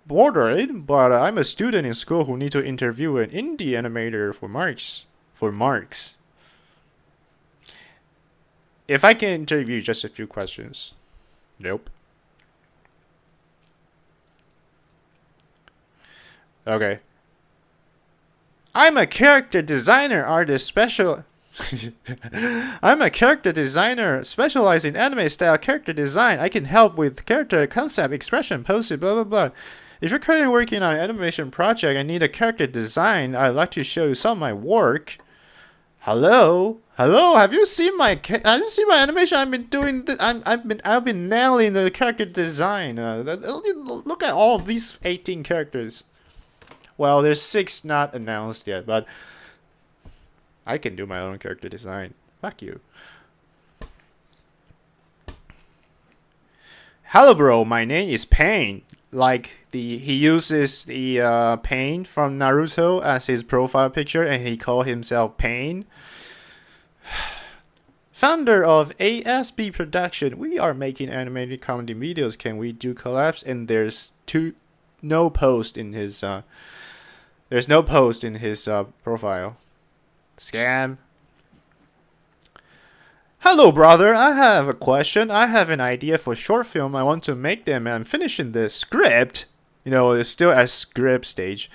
bothered, but I'm a student in school who needs to interview an indie animator for marks. If I can interview just a few questions. Nope. Okay. I'm a character designer I'm a character designer specialized in anime style character design. I can help with character concept, expression, posted, blah blah blah. If you're currently working on an animation project and need a character design, I'd like to show you some of my work. Hello, have you seen my animation? I've been doing I've been nailing the character design. Look at all these 18 characters. Well, there's 6 not announced yet, but I can do my own character design. Fuck you. Hello, bro. My name is Pain. He uses the Pain from Naruto as his profile picture, and he called himself Pain. Founder of ASB Production. We are making animated comedy videos. Can we do collabs? And there's no post in his profile. Scam. Hello, brother. I have a question. I have an idea for short film. I want to make them. I'm finishing the script. You know, it's still at script stage.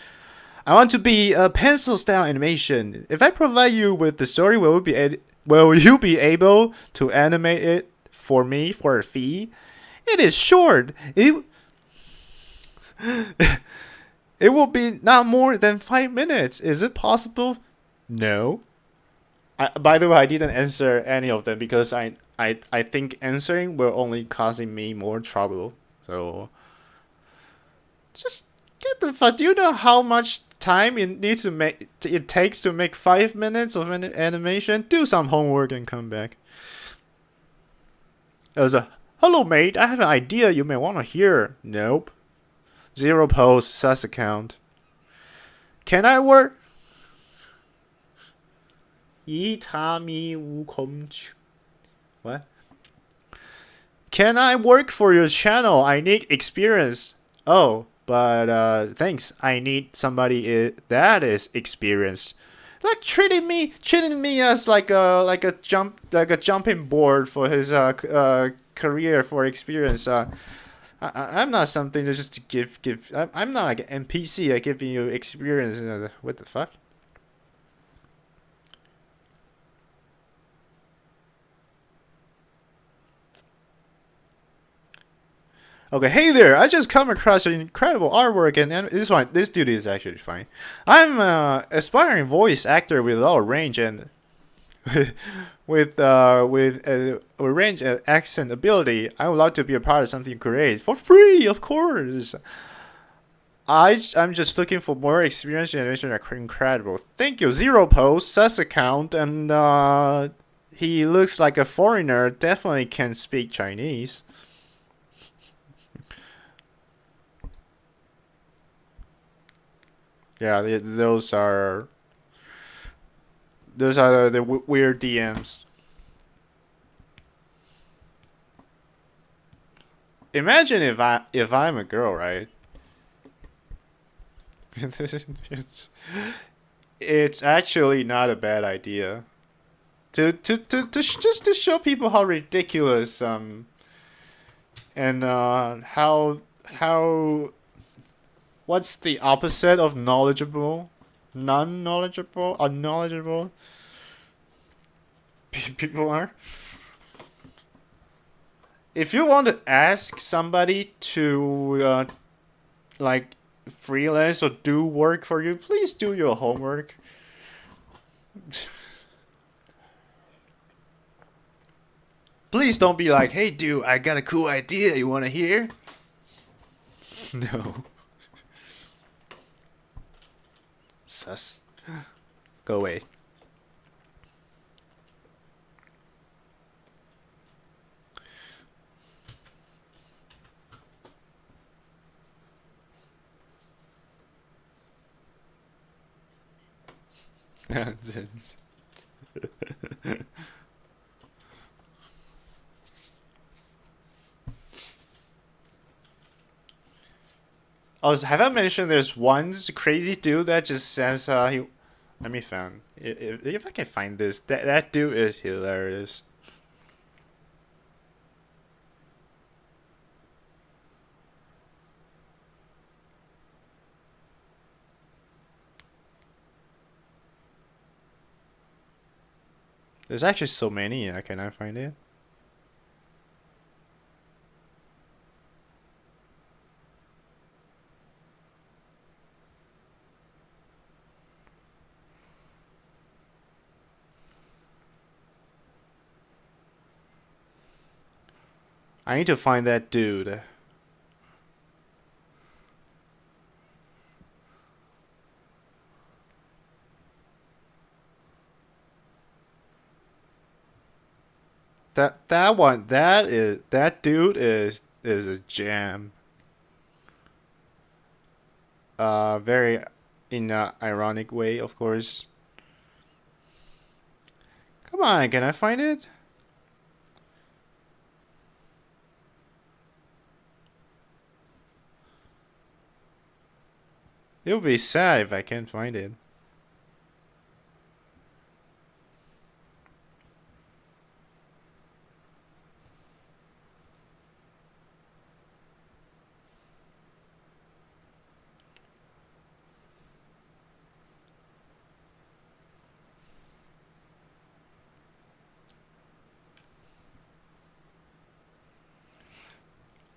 I want to be a pencil style animation. If I provide you with the story, will you be able to animate it for me for a fee? It is short. It will be not more than 5 minutes. Is it possible? No. By the way, I didn't answer any of them because I think answering will only causing me more trouble. So just get the fuck. Do you know how much time it takes to make 5 minutes of an animation? Do some homework and come back. Hello, mate. I have an idea you may want to hear. Nope. 0 posts, sus account. Can I work? 一塔米无空去. What? Can I work for your channel? I need experience. Oh, but thanks. I need somebody that is experienced. Like treating me as like a jumping board for his career for experience. I'm not something to just give. I'm not like an NPC. Giving you experience. What the fuck? Okay, hey there! I just come across an incredible artwork, and this dude is actually fine. I'm an aspiring voice actor with a lot of range and with range and accent ability. I would like to be a part of something great for free, of course. I'm just looking for more experience generation. Incredible. Thank you. 0 post, sus account, and he looks like a foreigner. Definitely can speak Chinese. Yeah, those are the weird DMs. Imagine if I'm a girl, right? it's actually not a bad idea just to show people how ridiculous and how what's the opposite of knowledgeable? Non-knowledgeable, unknowledgeable people are. If you want to ask somebody to like freelance or do work for you, please do your homework. Please don't be like, hey dude, I got a cool idea, you wanna hear? No. Sus. Go away. Oh, have I mentioned there's one crazy dude that just says he. Let me find if I can find this. That dude is hilarious. There's actually so many. I cannot find it. I need to find that dude. That dude is a jam. Very in a ironic way, of course. Come on, can I find it? It would be sad if I can't find it.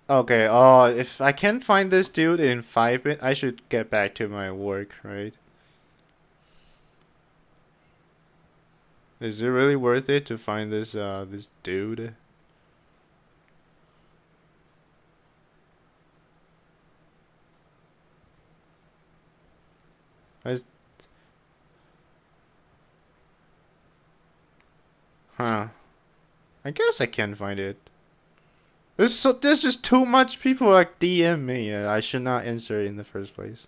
Okay, if I can't find this dude in 5 minutes, I should get back to my work, right? Is it really worth it to find this dude? I, huh. I guess I can find it. There's just too much people like DM me. I should not answer in the first place.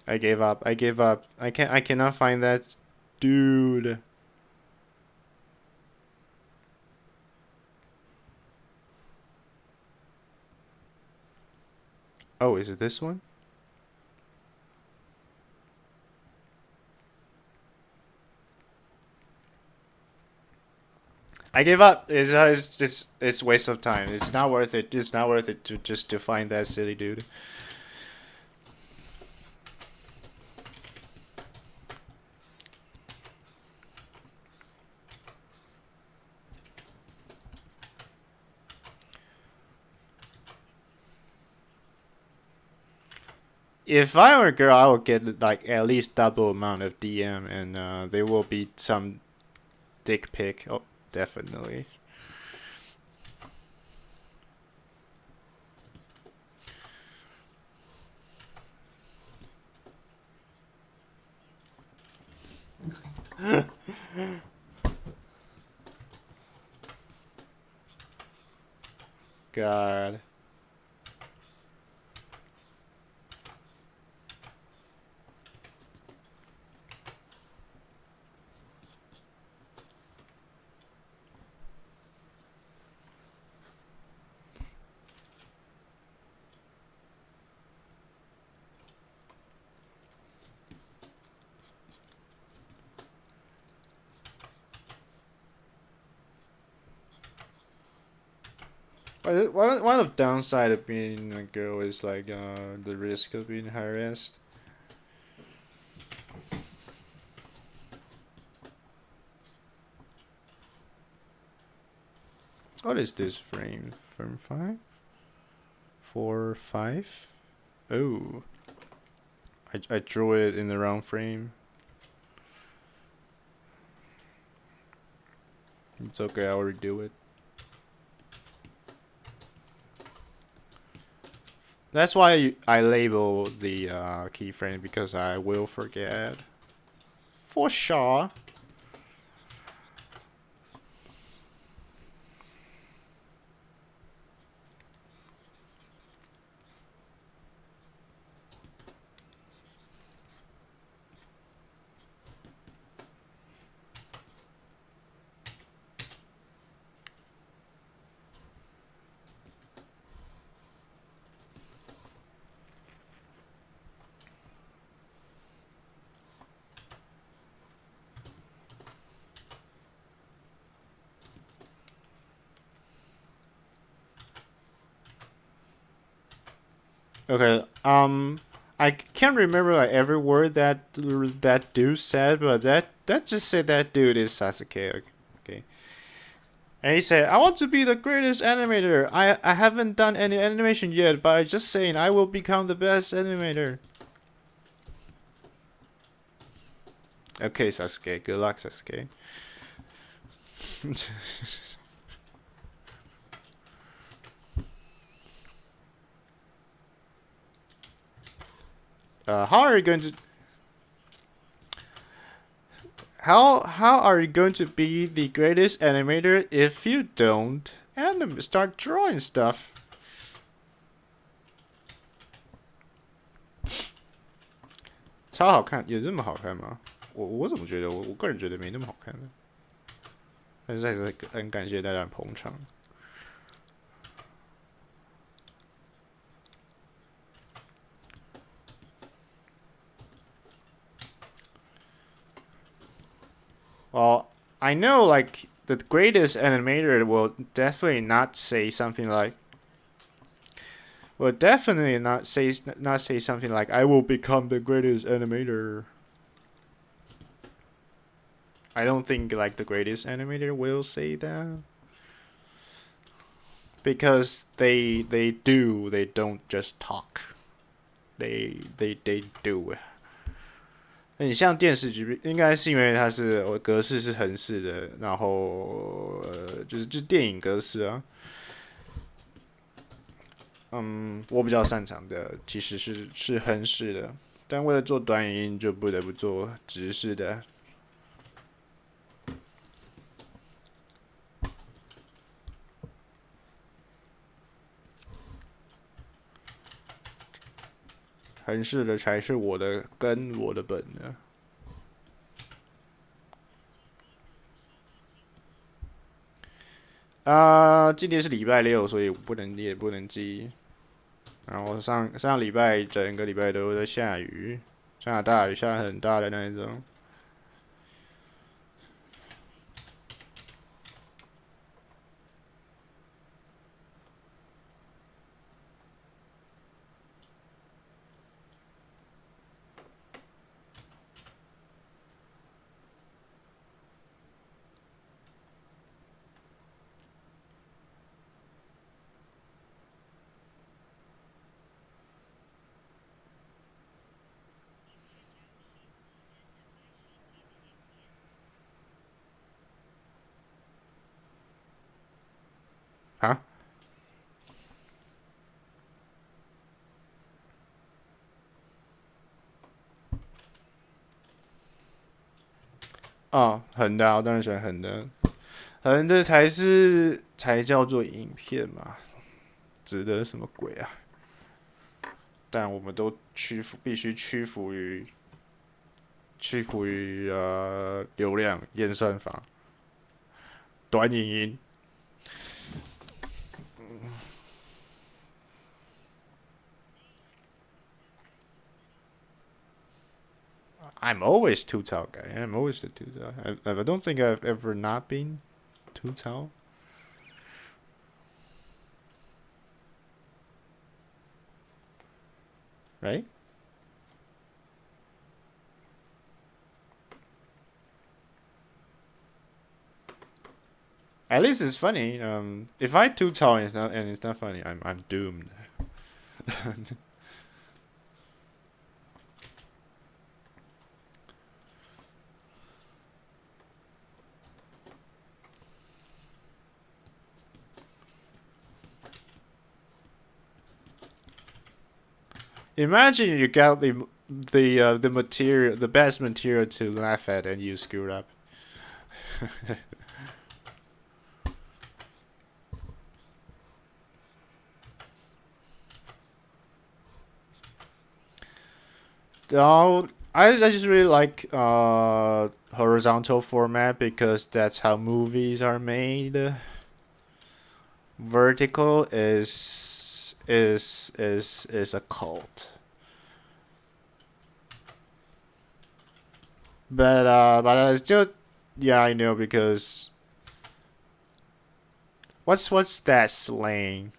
I gave up. I gave up. I cannot find that dude. Oh, is it this one? I gave up. It's waste of time. It's not worth it. It's not worth it to find that silly dude. If I were a girl, I would get like at least double amount of DM, and there will be some dick pic. Oh, definitely. God. One of the downside of being a girl is like the risk of being harassed. What is this frame? Frame 5? 4, 5? Oh. I drew it in the wrong frame. It's okay, I'll redo it. That's why I label the keyframe, because I will forget. For sure. Okay. I can't remember like every word that dude said, but that just said that dude is Sasuke. Okay. And he said, "I want to be the greatest animator. I haven't done any animation yet, but I'm just saying I will become the best animator." Okay, Sasuke. Good luck, Sasuke. How are you going to? How are you going to be the greatest animator if you don't start drawing stuff? "超好看，有这么好看吗？我怎么觉得我个人觉得没那么好看呢？但是还是很感谢大家的捧场。Well, I know like the greatest animator will definitely not say something like not say something like I will become the greatest animator. I don't think like the greatest animator will say that, because they don't just talk. They do. 很像电视剧，应该是因为它是格式是横式的，然后就是电影格式啊。我比较擅长的其实是横式的，但为了做短影音就不得不做直式的。横式的才是我的根，我的本呢。今天是礼拜六，所以也不能记。然后上礼拜整个礼拜都在下雨，下大雨，下很大的那一种。啊？哦，横的啊，我当然喜欢横的，横的才叫做影片嘛，指的什么鬼啊？但我们都必须屈服于流量演算法，短影音。I'm always too tall guy. I'm always the too tall. I don't think I've ever not been too tall. Right? At least it's funny. If I too tall and it's not funny, I'm doomed. Imagine you got the material, the best material to laugh at, and you screw up. No, I just really like horizontal format because that's how movies are made. Vertical is a cult. But I still, yeah, I know because what's that slang?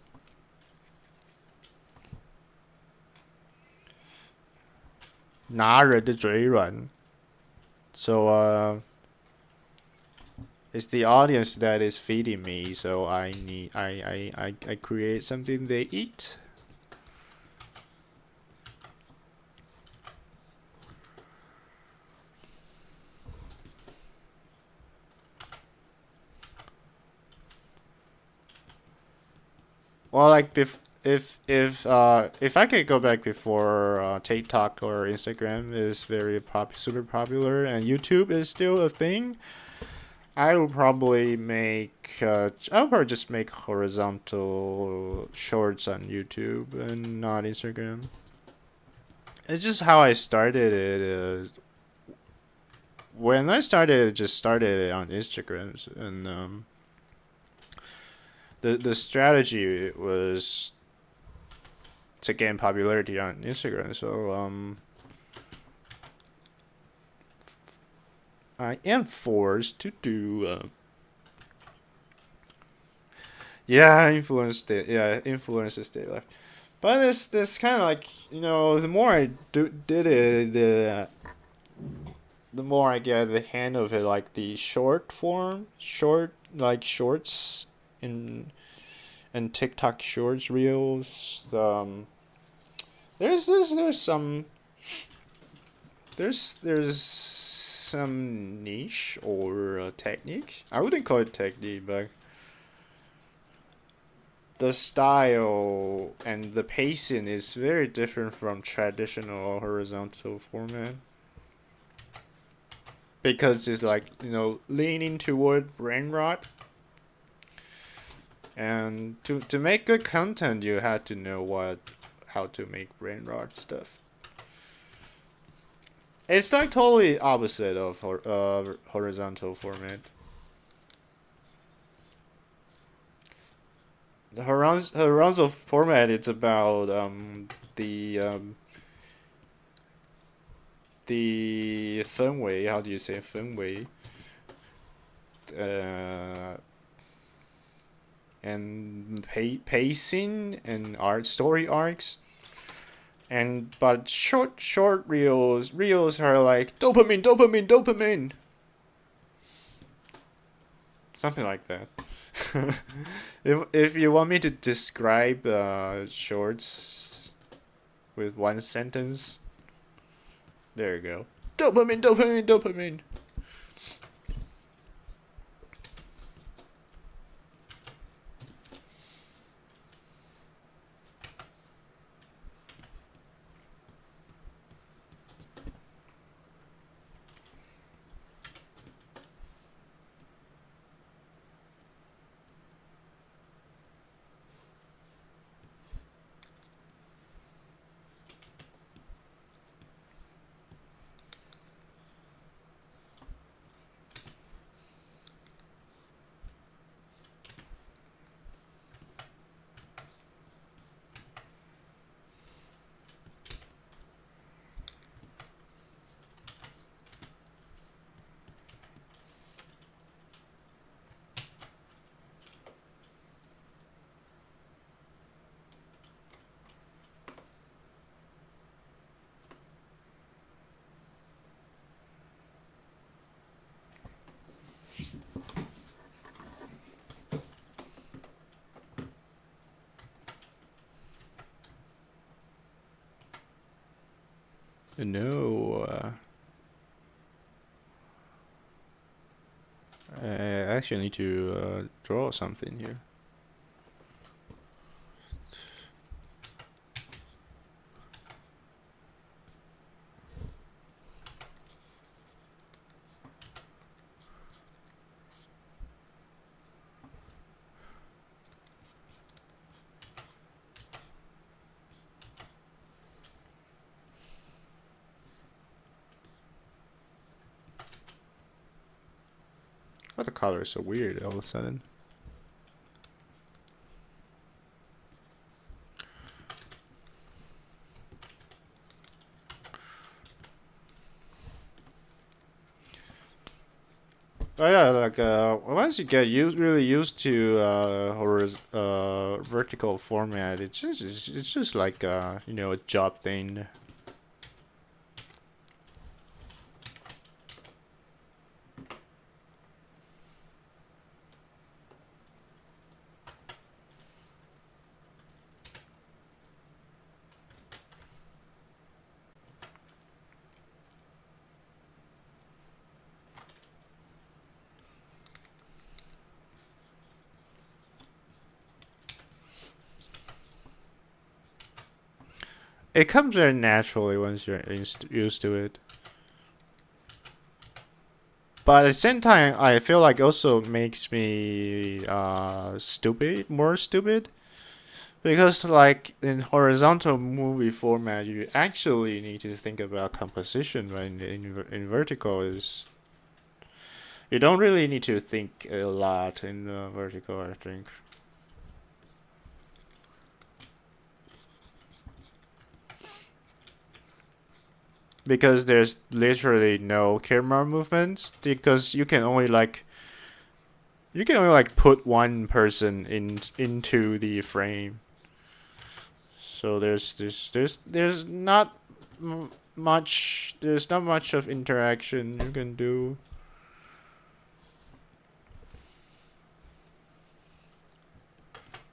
拿人的嘴软. So it's the audience that is feeding me. So I create something they eat. Well, like if I could go back before TikTok or Instagram is super popular and YouTube is still a thing, I would probably I would probably just make horizontal shorts on YouTube and not Instagram. It's just how I started it. When I started, it just started on Instagram, and the strategy was to gain popularity on Instagram. So I am forced to do. Yeah, influences daily life. But this kind of like the more I did it, the more I get the hang of it. Like the shorts in and TikTok shorts, reels. There's some there's some niche or technique. I wouldn't call it technique, but the style and the pacing is very different from traditional horizontal format. Because it's like, leaning toward brain rot. And to make good content, you had to know how to make brain rot stuff. It's like totally opposite of horizontal format. The horizontal format, it's about the 氛围. How do you say 氛围? And pacing and story arcs. But short reels are like dopamine. Something like that. If you want me to describe shorts with one sentence, there you go. Dopamine. No. I actually need to draw something here. Why the color is so weird all of a sudden? Oh yeah, like once you get really used to vertical format, it's just like a job thing. It comes very naturally once you're used to it. But at the same time, I feel like also makes me more stupid. Because like in horizontal movie format, you actually need to think about composition. But in vertical is you don't really need to think a lot in vertical, I think. Because there's literally no camera movements. Because you can only put one person into the frame. So there's not much of interaction you can do.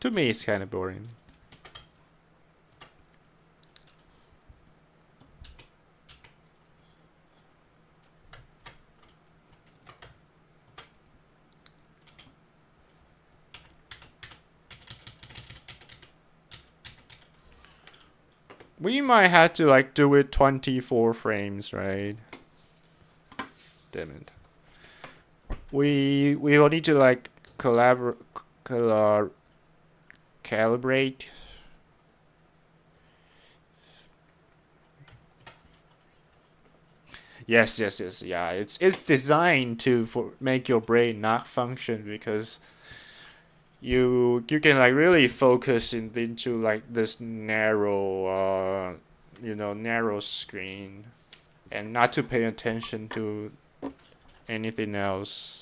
To me, it's kind of boring. We might have to like do it 24 frames, right? Damn it. We will need to like calibrate. Yes. Yeah, it's designed to make your brain not function because you can like really focus into like this narrow narrow screen and not to pay attention to anything else.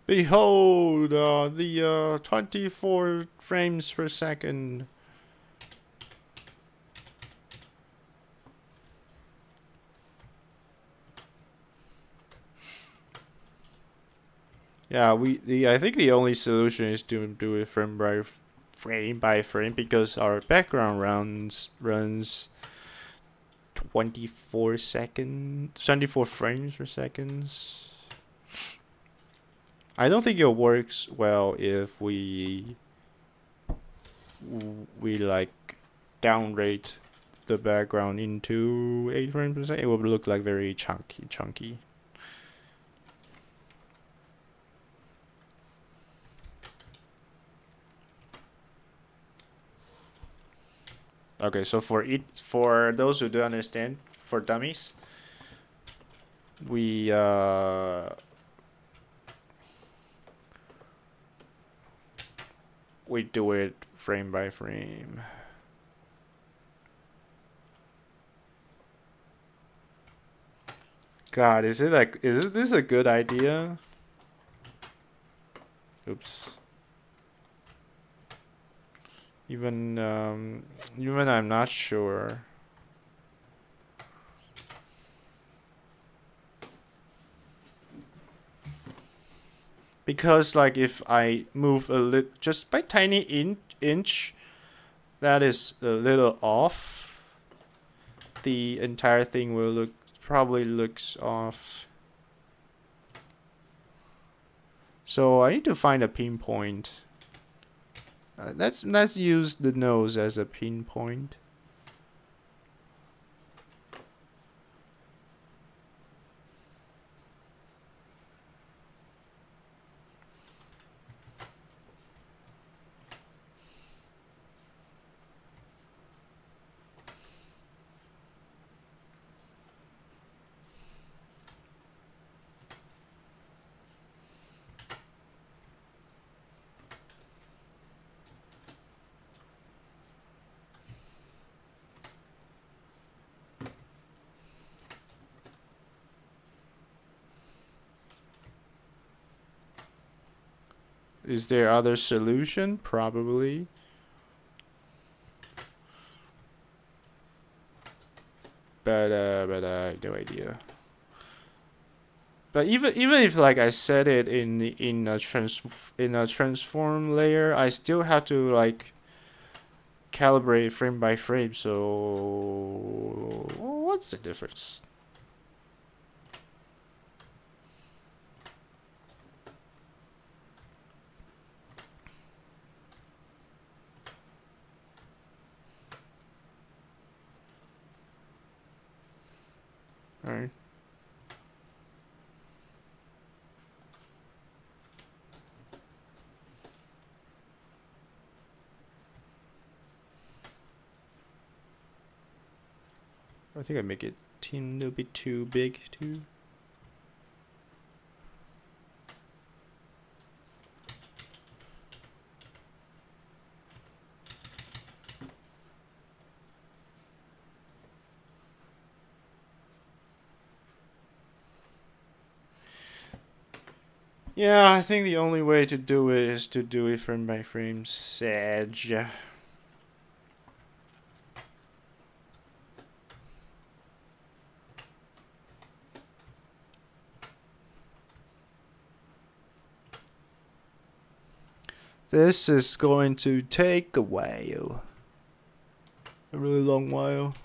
Behold, the 24 frames per second. Yeah, I think the only solution is to do it frame by frame because our background runs 24 frames per second. I don't think it works well if we like downrate the background into 8 frames per second. It will look like very chunky. Okay, so for those who don't understand, for dummies, we do it frame by frame. God, is this a good idea? Oops. Even I'm not sure. Because like if I move just by tiny inch, that is a little off. The entire thing will probably looks off. So I need to find a pinpoint. Let's use the nose as a pinpoint. Is there other solution? Probably. But no idea. But even if like I set it in a transform layer, I still have to like calibrate frame by frame. So what's the difference? Alright. I think I make it a little bit too big too. Yeah, I think the only way to do it is to do it frame by frame sedge. This is going to take a while. A really long while.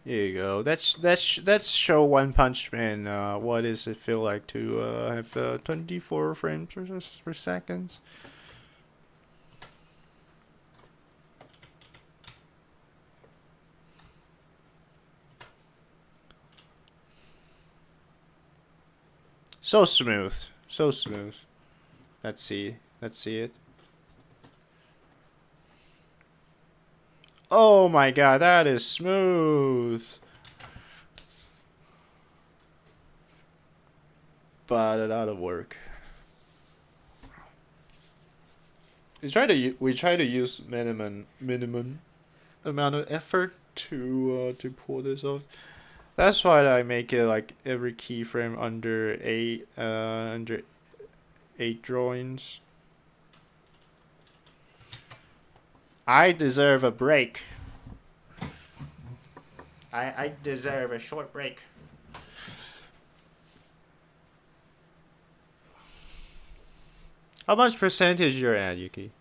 Here you go. That's show One Punch Man. What does it feel like to have 24 frames per second? So smooth, so smooth. Let's see it. Oh my god, that is smooth. But it ought to work. We try to use minimum amount of effort to pull this off. That's why I make it like every keyframe under eight drawings. I deserve a break. I deserve a short break. How much percentage you're at, Yuki?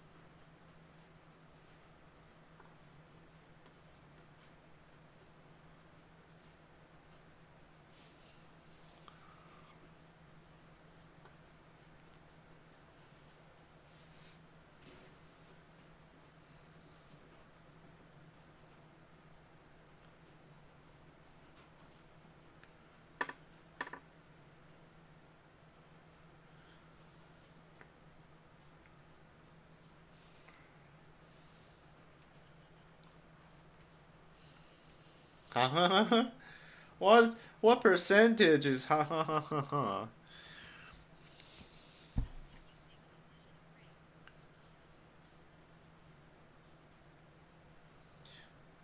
What percentage is ha ha ha ha ha?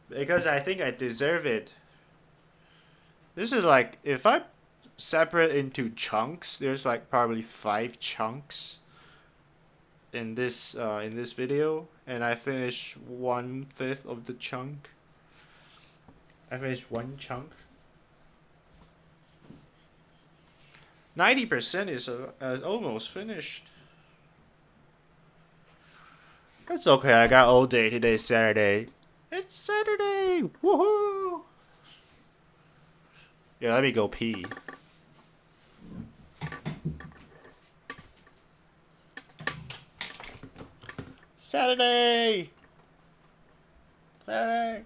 Because I think I deserve it. This is like, if I separate into chunks, there's like probably 5 chunks in this video, and I finish 1/5 of the chunk. I finished one chunk. 90% is almost finished. It's okay. I got all day. Today's Saturday. It's Saturday. Woohoo! Yeah, let me go pee. Saturday. Saturday.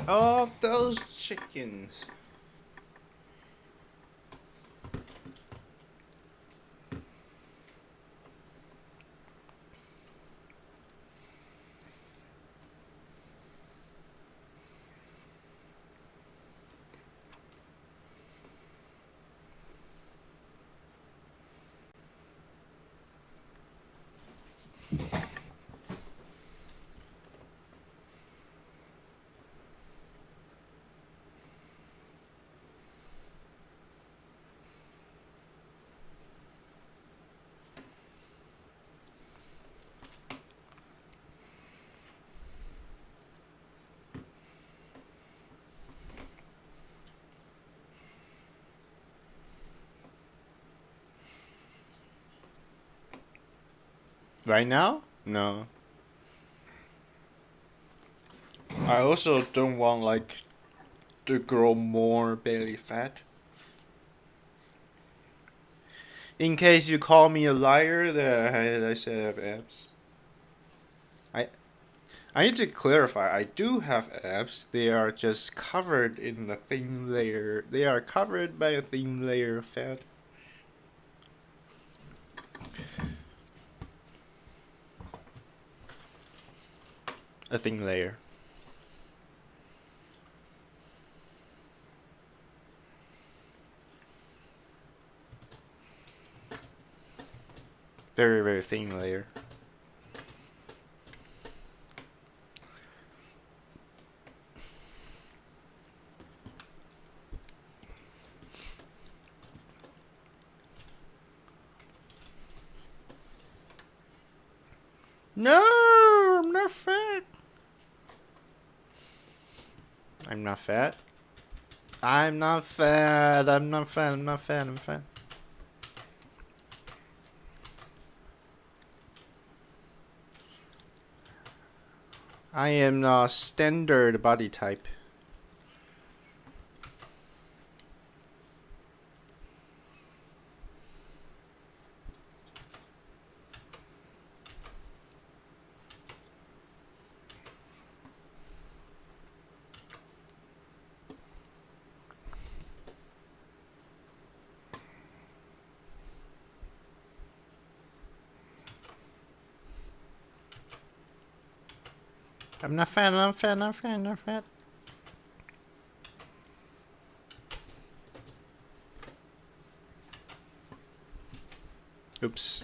Oh, those chickens. Right now? No. I also don't want like to grow more belly fat. In case you call me a liar, that I said I have abs. I I need to clarify. I do have abs. They are just covered in a thin layer. They are covered by a thin layer of fat. A thin layer. Very, very thin layer. No, I'm not fat. I'm not fat. I'm not fat. I'm not fat. I'm not fat. I'm fat. I am standard body type. I'm not fat. I'm fat. I'm fat. I'm fat. Oops.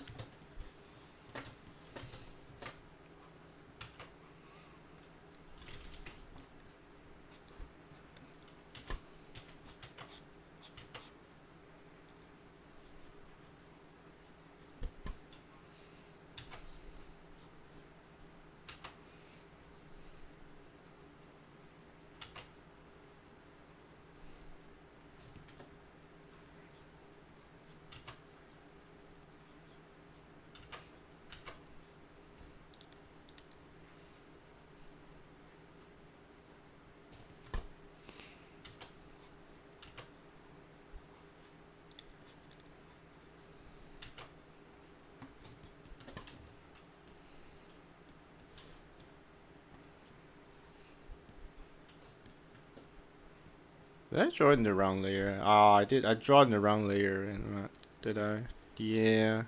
Did I draw in the wrong layer? Ah, I did. I draw in the wrong layer, and did I? Yeah.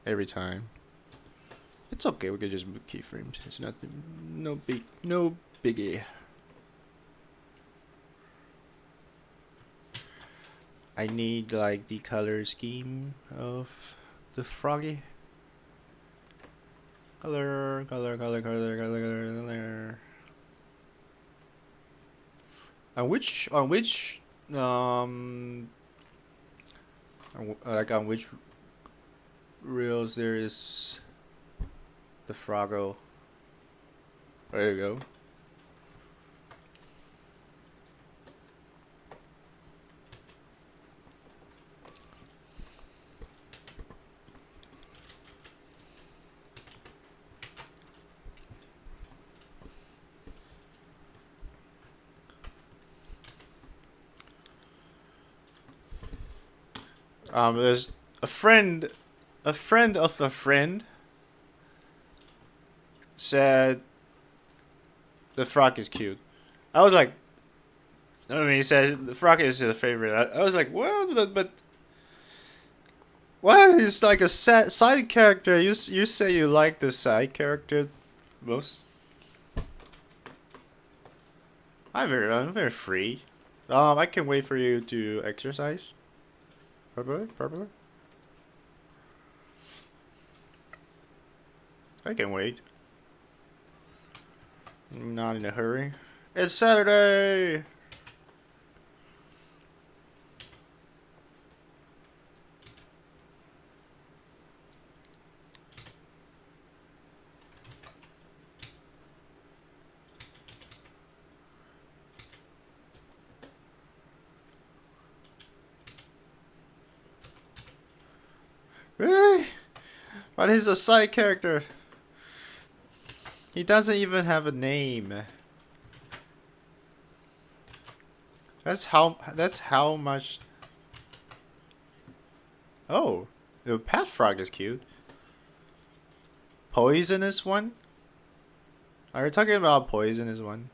Every time. It's okay. We could just move keyframes. It's nothing. No biggie. I need like the color scheme of the froggy. Color. On which like on which reels there is the froggo? There you go. There's a friend of a friend said The frog is cute. I was like, I mean, he said the frog is his favorite. I was like, well, but what? He's like a side character. You say you like the side character most. I'm very free. I can wait for you to exercise. Probably. I can wait. I'm not in a hurry. It's Saturday. Really? But he's a side character. He doesn't even have a name. That's how much. Oh, the pet frog is cute. Poisonous one? Are you talking about poisonous one?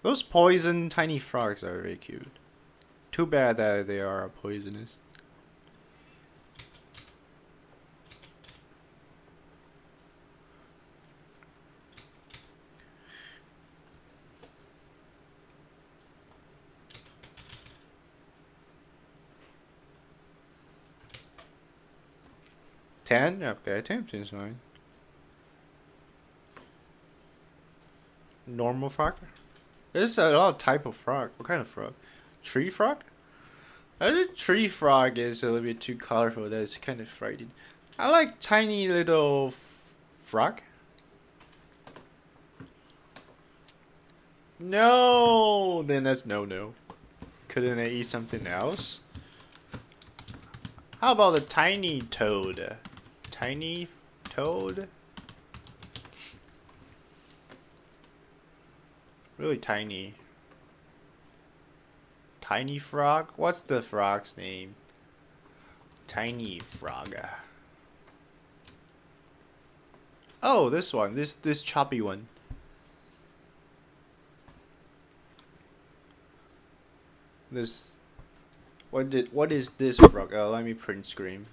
Those poison tiny frogs are very cute. Too bad that they are poisonous. $10? Okay, 10 is fine. Normal frog? There's a lot of type of frog. What kind of frog? Tree frog? I think tree frog is a little bit too colorful. That's kind of frightening. I like tiny little frog. No, then that's no. Couldn't I eat something else? How about the tiny toad? Tiny toad? Really tiny. Tiny frog? What's the frog's name? Tiny frog. Oh, this one. This choppy one. This. What is this frog? Let me print screen.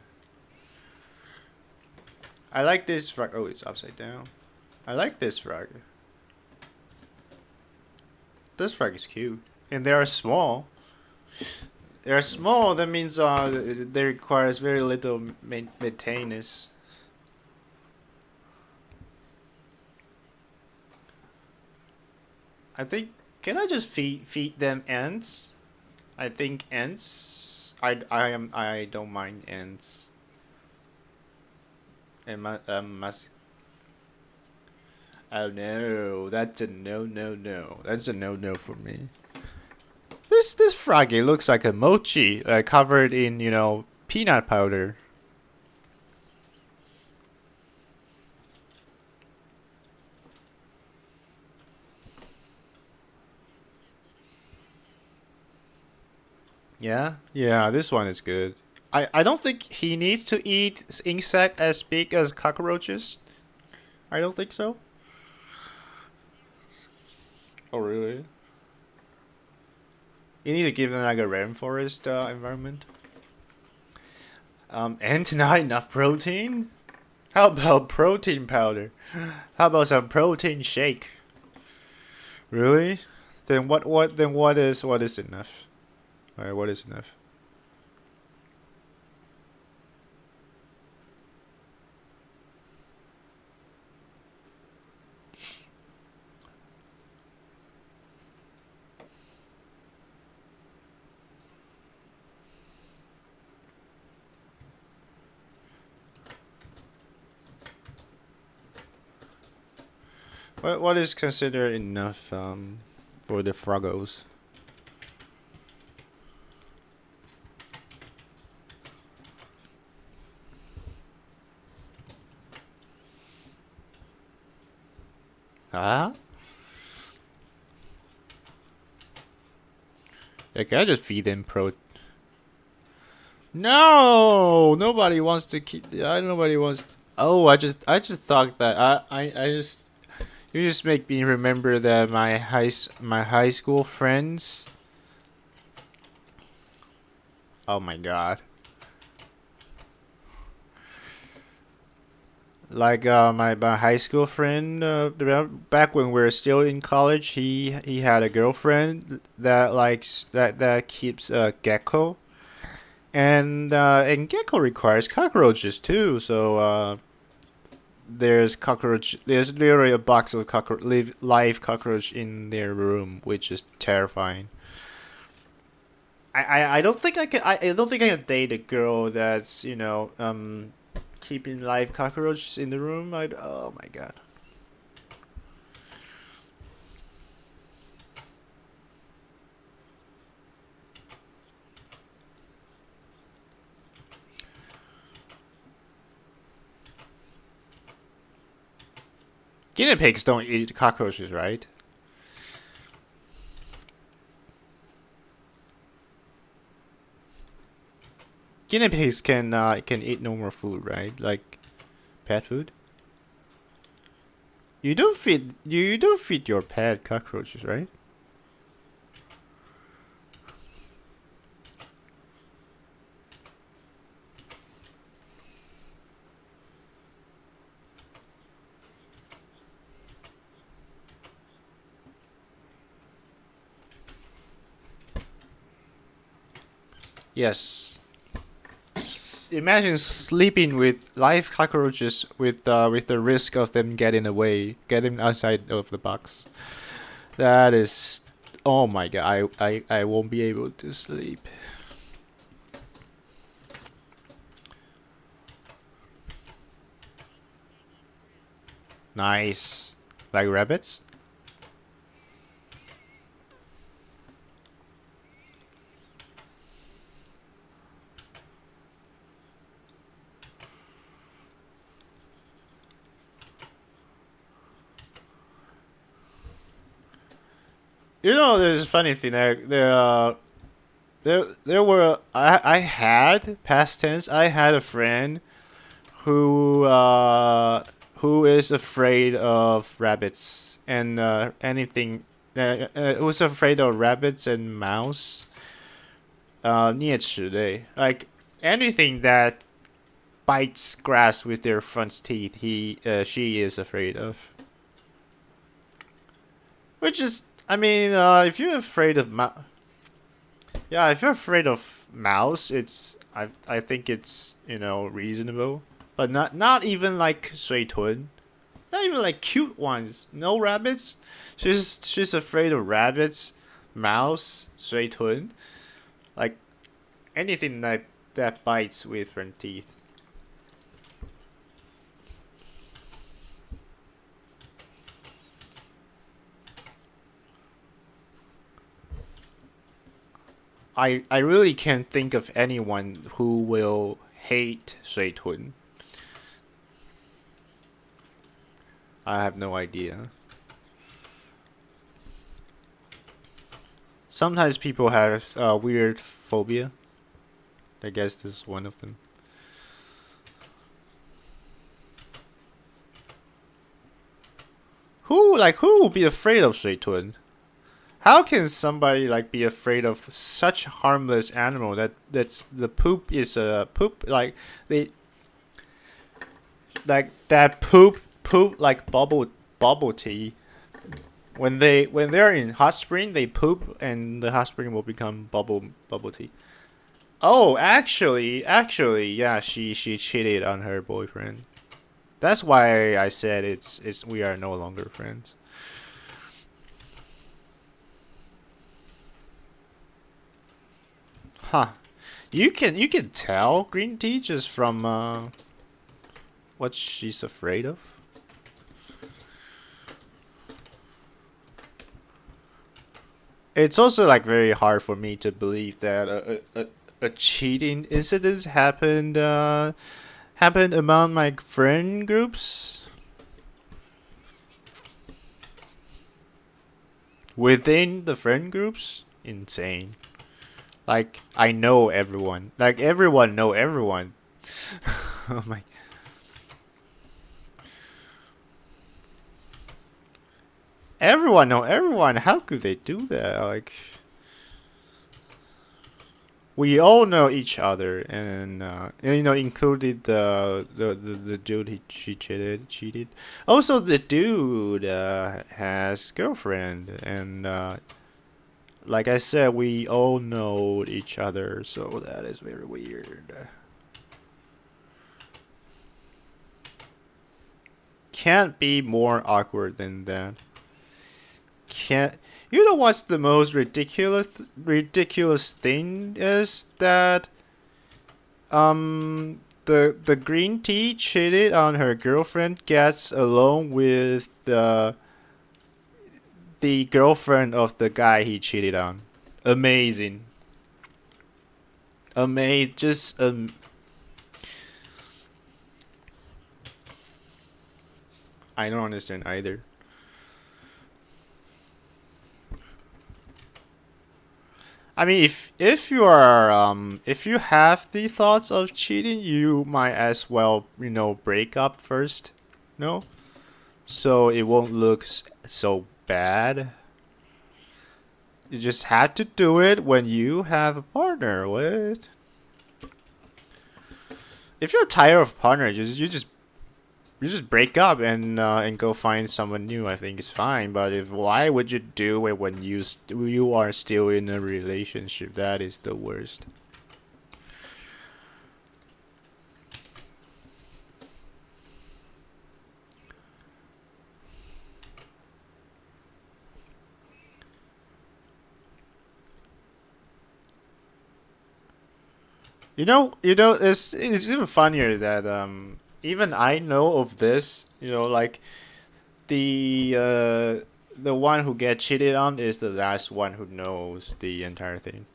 I like this frog. Oh, it's upside down. I like this frog. This frog is cute, and they are small. They are small. That means they requires very little maintenance. I think. Can I just feed them ants? I think ants. I don't mind ants. And must. Oh no, that's a no. That's a no for me. This froggy looks like a mochi, covered in peanut powder. Yeah, this one is good. I don't think he needs to eat insect as big as cockroaches. I don't think so. Oh really? You need to give them like a rainforest environment. And not enough protein? How about protein powder? How about some protein shake? Really? Then what is enough? Alright, what is enough? What is considered enough for the froggos? Huh? Yeah, can I just feed them pro? No, nobody wants to keep. Nobody wants. Oh, I just thought that I just. You just make me remember that my high school friends. Oh my god. Like my high school friend back when we were still in college, he had a girlfriend that likes that keeps a gecko, and gecko requires cockroaches too. So there's cockroach. There's literally a box of live cockroach in their room, which is terrifying. I don't think I can. I don't think I can date a girl that's keeping live cockroaches in the room. Oh my god. Guinea pigs don't eat cockroaches, right? Guinea pigs can eat normal food, right? Like pet food. You don't feed your pet cockroaches, right? Yes. Imagine sleeping with live cockroaches with the risk of them getting outside of the box. That is, oh my god, I won't be able to sleep. Nice. Like rabbits? There's a funny thing there were I had past tense. I had a friend who is afraid of rabbits and anything. Who's afraid of rabbits and mouse. 啮齿类, like anything that bites grass with their front teeth. She is afraid of. Which is, I mean, if you're afraid of yeah, if you're afraid of mouse, I think it's reasonable, but not even like 水豚, not even like cute ones. No rabbits. She's afraid of rabbits, mouse, 水豚, like anything that bites with front teeth. I really can't think of anyone who will hate 水豚. I have no idea. Sometimes people have weird phobia. I guess this is one of them. Who will be afraid of 水豚? How can somebody like be afraid of such harmless animal that's the poop is a poop they like that poop like bubble tea. When they're in hot spring, they poop and the hot spring will become bubble tea. Oh, actually, yeah, she cheated on her boyfriend. That's why I said it's we are no longer friends. Huh. You can tell green tea just from what she's afraid of. It's also like very hard for me to believe that a cheating incident happened among my friend groups. Within the friend groups, insane. Like I know everyone. Like everyone know everyone. Oh my. Everyone know everyone. How could they do that? Like we all know each other, and you know, included the dude she cheated. Also, the dude has girlfriend, and like I said, we all know each other, so that is very weird. Can't be more awkward than that. Can't. You know what's the most ridiculous thing is that the green tea cheated on her girlfriend gets along with the girlfriend of the guy he cheated on. Amazing. Amazing. Just I don't understand either. I mean, if you have the thoughts of cheating, you might as well, you know, break up first. No, so it won't look so bad. You just had to do it when you have a partner. What? If you're tired of partner, you just break up and go find someone new. I think it's fine. But if why would you do it when you are still in a relationship? That is the worst. It's even funnier that even I know of this. You know, like the one who get cheated on is the last one who knows the entire thing.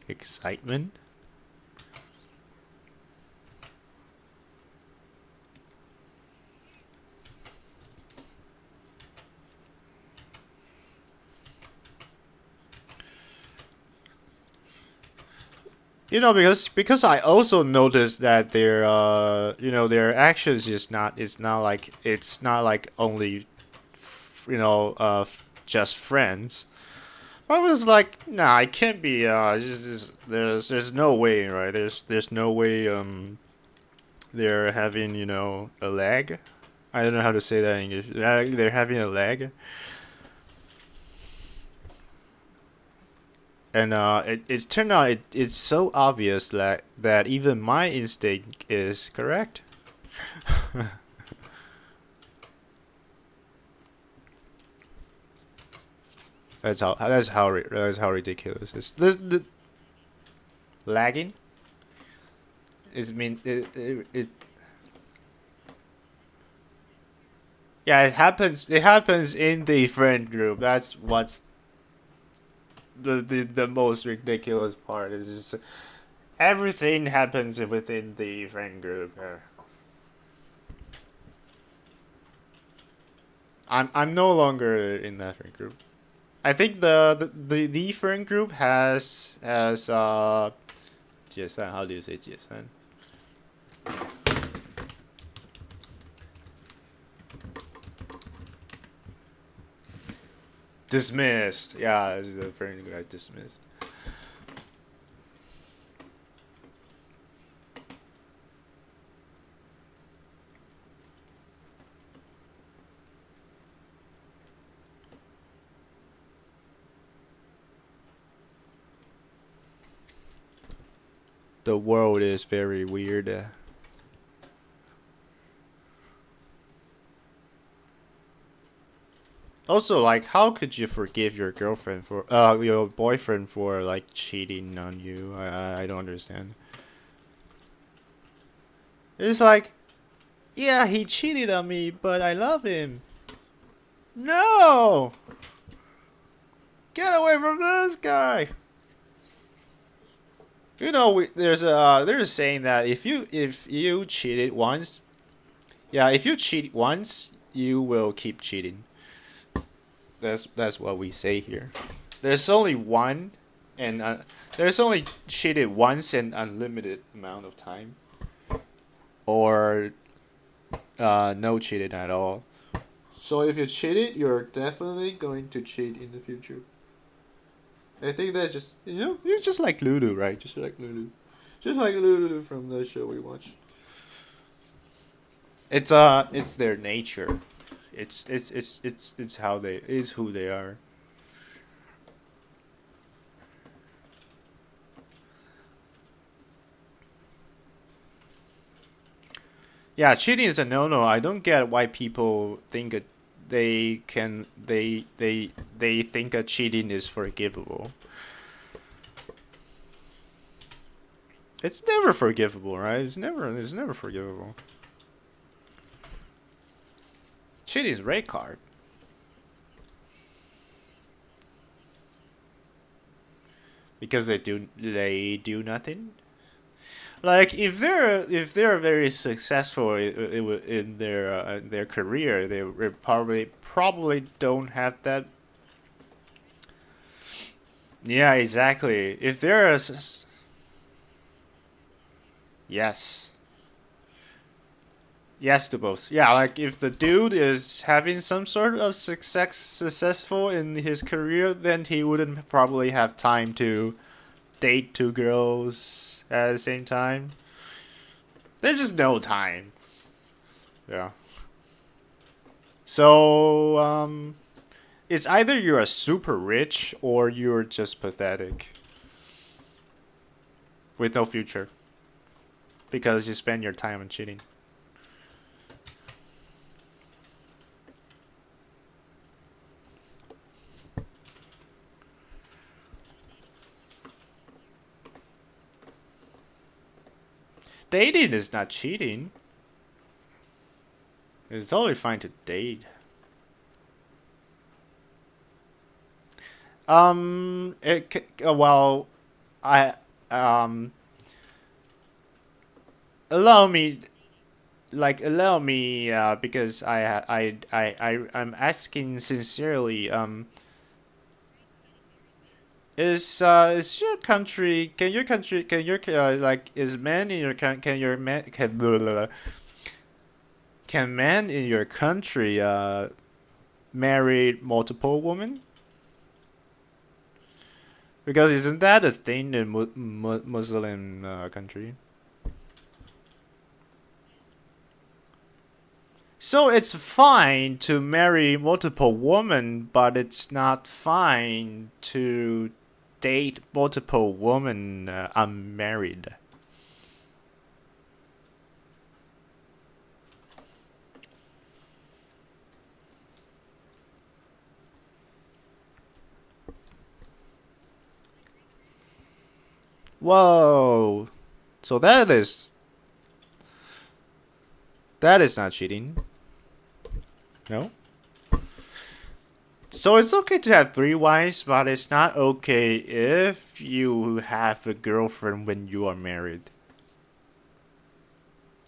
Excitement. You know, because I also noticed that their their actions is not it's not like only just friends. I was like, nah, it can't be. There's no way, right? There's no way. They're having a lag. I don't know how to say that in English. They're having a lag, and it's turned out it's so obvious that even my instinct is correct. That's how ridiculous it is. The lagging is mean it yeah, it happens in the friend group. That's what's the most ridiculous part is just everything happens within the friend group. I'm no longer in that friend group. I think the friend group has 解散. How do you say 解散? Dismissed. Yeah, the friend group got dismissed. The world is very weird. Also, like, how could you forgive your girlfriend for, your boyfriend for like cheating on you? I don't understand. It's like, yeah, he cheated on me, but I love him. No, get away from this guy. There's a saying that if you cheated once, Yeah, if you cheat once, you will keep cheating. That's what we say here. There's only one, and there's only cheated once an unlimited amount of time, or no cheating at all. So if you cheated, you're definitely going to cheat in the future. I think that's just it's just like Lulu, right? Just like Lulu from the show we watched. It's their nature. It's how they is who they are. Yeah, cheating is a no-no. I don't get why people think they think a cheating is forgivable. It's never forgivable, right? It's never forgivable. Cheating is red card because they do nothing. Like if they're very successful in their career, they probably don't have that. Yeah, exactly. If they're yes, yes to both. Yeah, like if the dude is having some sort of successful in his career, then he wouldn't probably have time to date two girls at the same time. There's just no time. Yeah. So it's either you're a super rich or you're just pathetic with no future because you spend your time on cheating. Dating is not cheating. It's totally fine to date. Well, I um allow me allow me because I'm asking sincerely. Is your country? Can your country? Can your like? Is men in your can your man can blah, blah, blah. Can men in your country marry multiple women? Because isn't that a thing in Muslim country? So it's fine to marry multiple women, but it's not fine to date multiple women unmarried. Whoa. So that is not cheating. No. So it's okay to have three wives, but it's not okay if you have a girlfriend when you are married.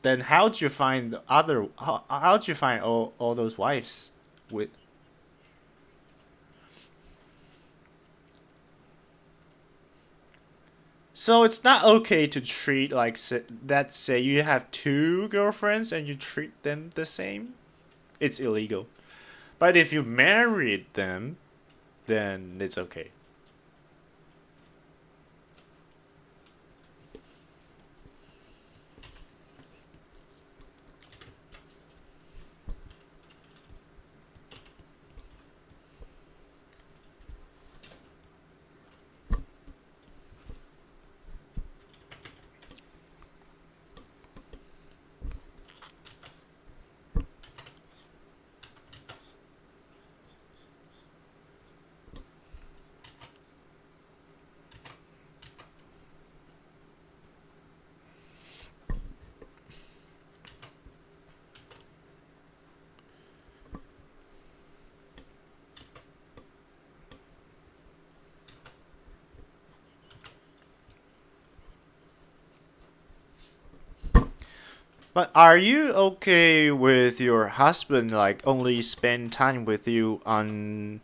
Then how'd you find the other? How'd you find all those wives? With so it's not okay to treat like let's say you have two girlfriends and you treat them the same. It's illegal. But if you married them, then it's okay. But are you okay with your husband like only spend time with you on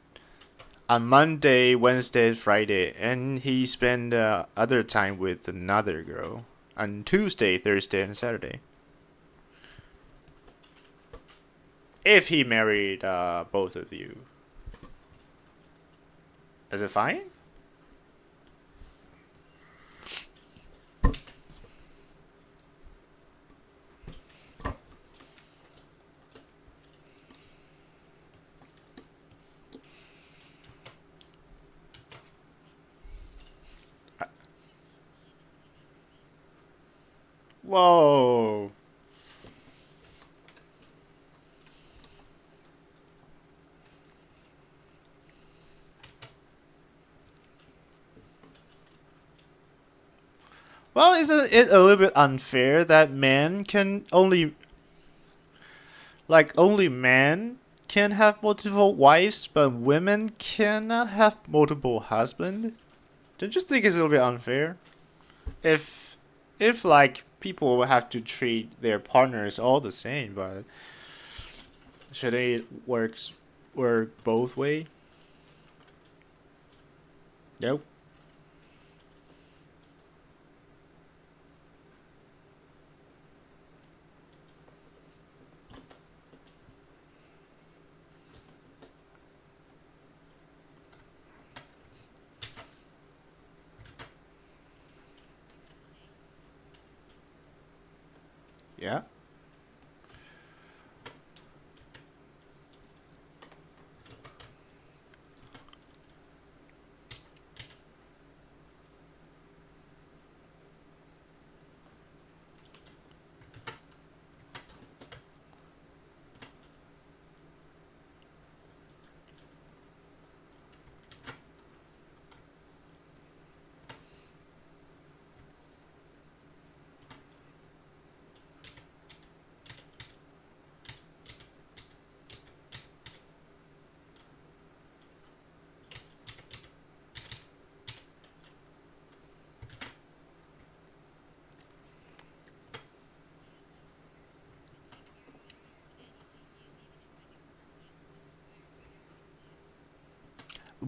Monday, Wednesday, Friday, and he spend other time with another girl on Tuesday, Thursday, and Saturday? If he married both of you, is it fine? Whoa. Well, isn't it a little bit unfair that men can only men can have multiple wives, but women cannot have multiple husbands? Don't you think it's a little bit unfair? If if like people have to treat their partners all the same, but should it work both way? Nope. Yeah.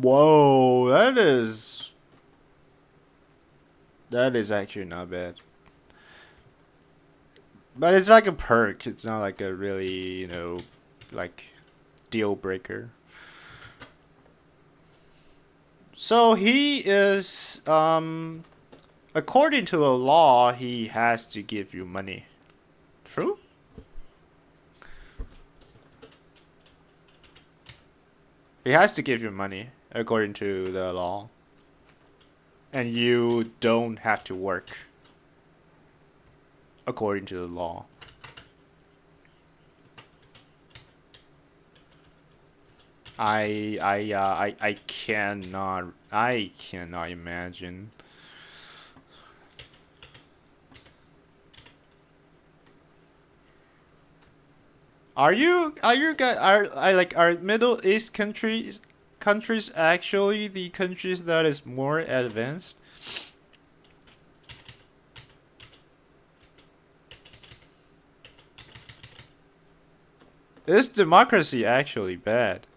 Whoa, that is actually not bad. But it's like a perk. It's not like a really, like deal breaker. So he is according to the law, he has to give you money. True? He has to give you money according to the law. And you don't have to work according to the law. I cannot imagine. Are you guys are Middle East countries actually the countries that is more advanced? Is democracy actually bad?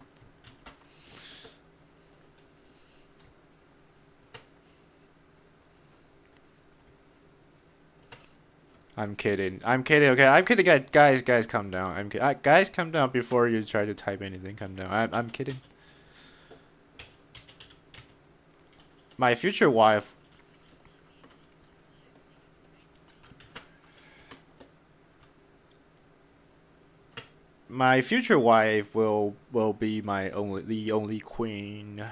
I'm kidding. I'm kidding. Okay, I'm kidding. Guys, calm down. Guys, calm down before you try to type anything. Calm down. I'm kidding. My future wife. My future wife will be the only queen.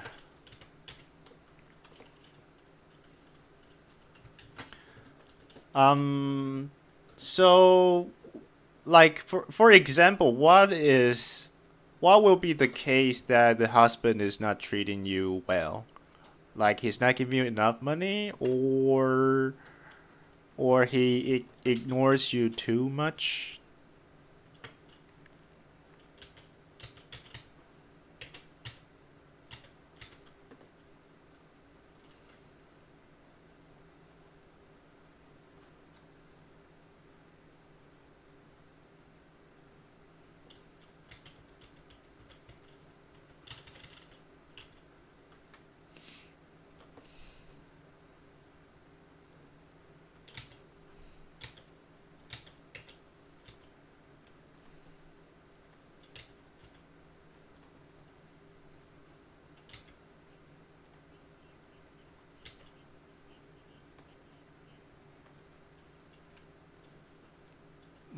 Um. So, like for example, what will be the case that the husband is not treating you well? Like he's not giving you enough money, or he ignores you too much.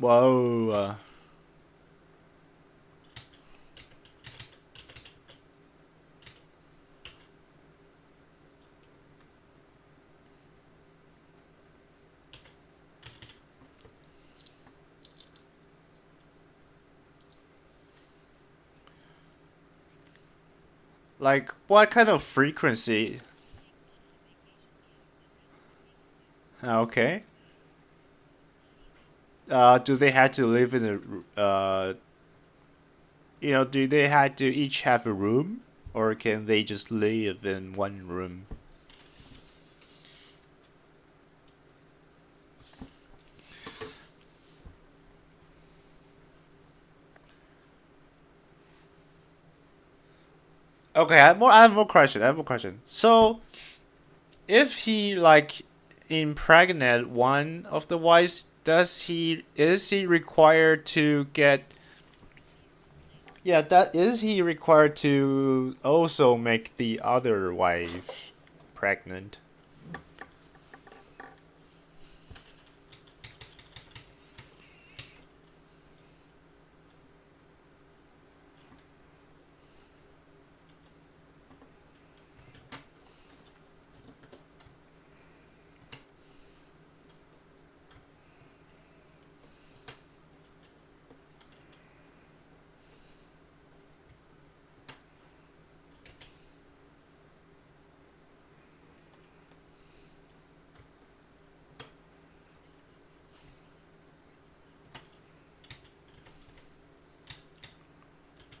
Whoa. Like, what kind of frequency? Okay. Do they have to live in a do they have to each have a room, or can they just live in one room? Okay, I have more question. I have more question. So, if he like impregnate one of the wives, is he required to get? Yeah, that is he required to also make the other wife pregnant?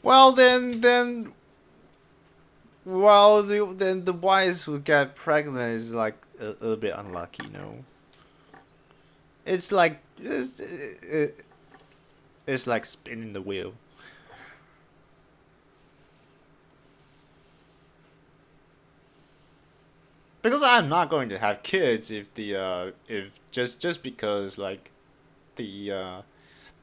Well, then the wives who get pregnant is like a little bit unlucky, no? It's like it's like spinning the wheel. Because I'm not going to have kids if just because like the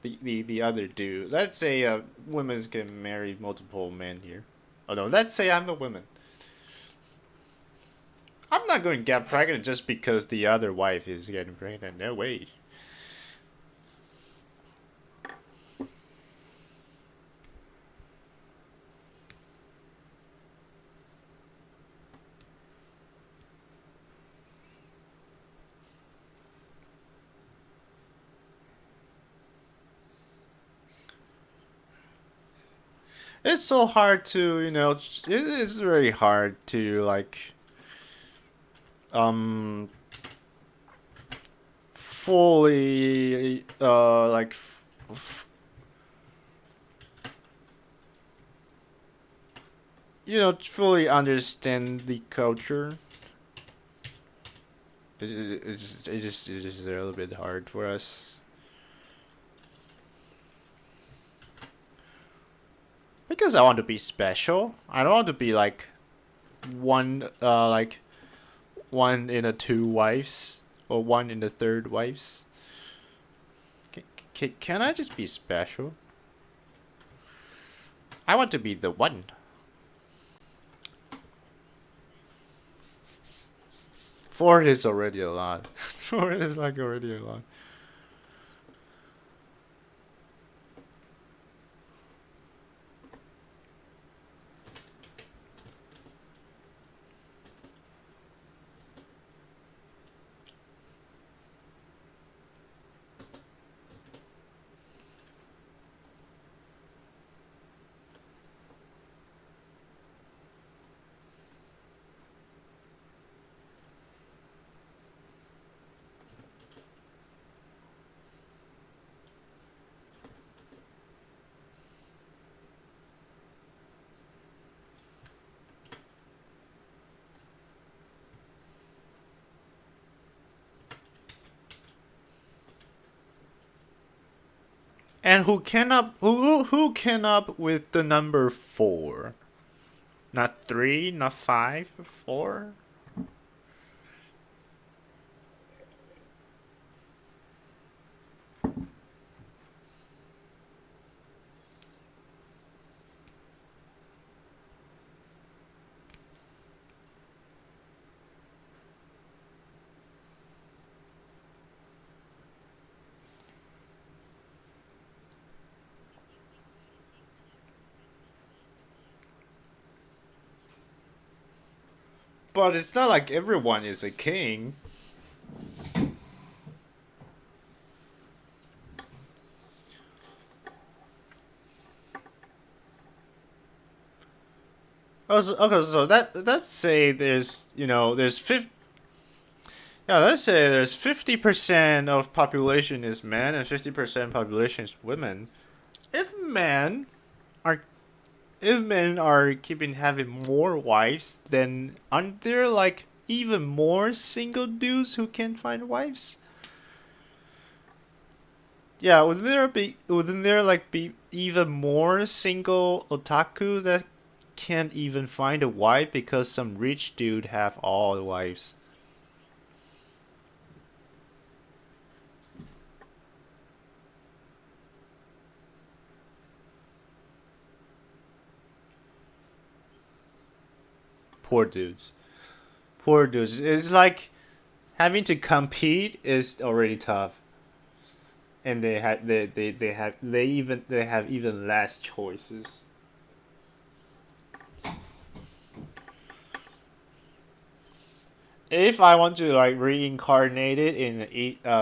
the other dude. Let's say women can marry multiple men here. Oh no, let's say I'm a woman. I'm not going to get pregnant just because the other wife is getting pregnant. No way. It's so hard to it is very hard to like um fully fully understand the culture. It's just a little bit hard for us because I want to be special. I don't want to be like like one in a two wives or one in the third wives. Can I just be special? I want to be the one. Four is already a lot. Four is like already a lot. And who came up with the number four? Not three, not five, four. but it's not like everyone is a king. Okay, so let's say there's let's say there's 50% of population is men and 50% population is women. If men are if men are keeping having more wives, then aren't there like even more single dudes who can't find wives? Yeah, wouldn't there like be even more single otaku that can't even find a wife because some rich dude have all the wives? Poor dudes. Poor dudes. It's like having to compete is already tough. And they have even less choices. If I want to like reincarnate it in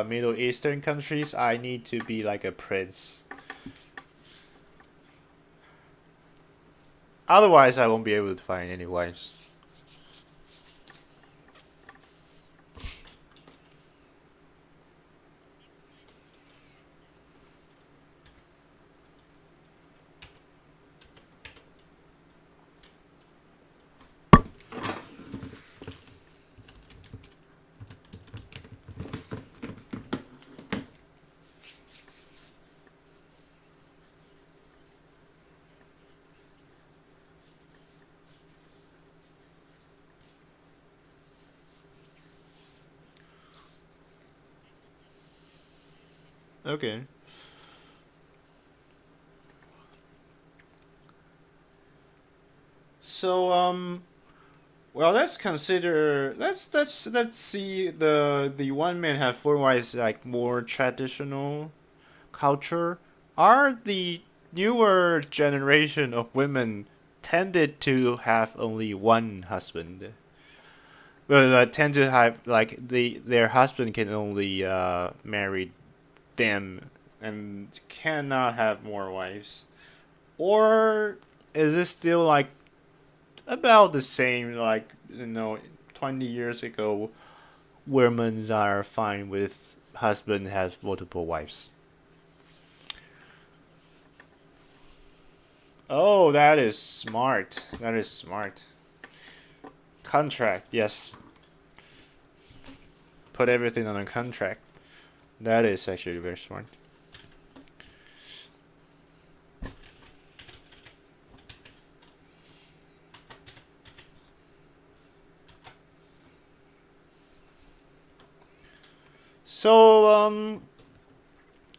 Middle Eastern countries, I need to be like a prince. Otherwise, I won't be able to find any wives. Okay. So well, let's see the one man have four wives like more traditional culture. Are the newer generation of women tended to have only one husband? Well, tend to have like their husband can only marry them and cannot have more wives, or is it still like about the same like 20 years ago? Women are fine with husband has multiple wives. Oh, that is smart. That is smart. Contract, yes. Put everything on a contract. That is actually very smart. So,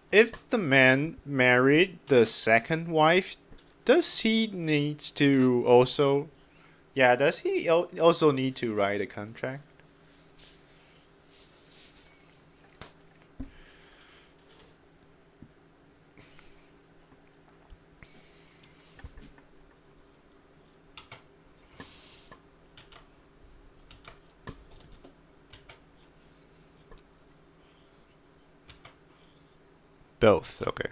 if the man married the second wife, does he needs to also, yeah, does he also need to write a contract? Both, okay.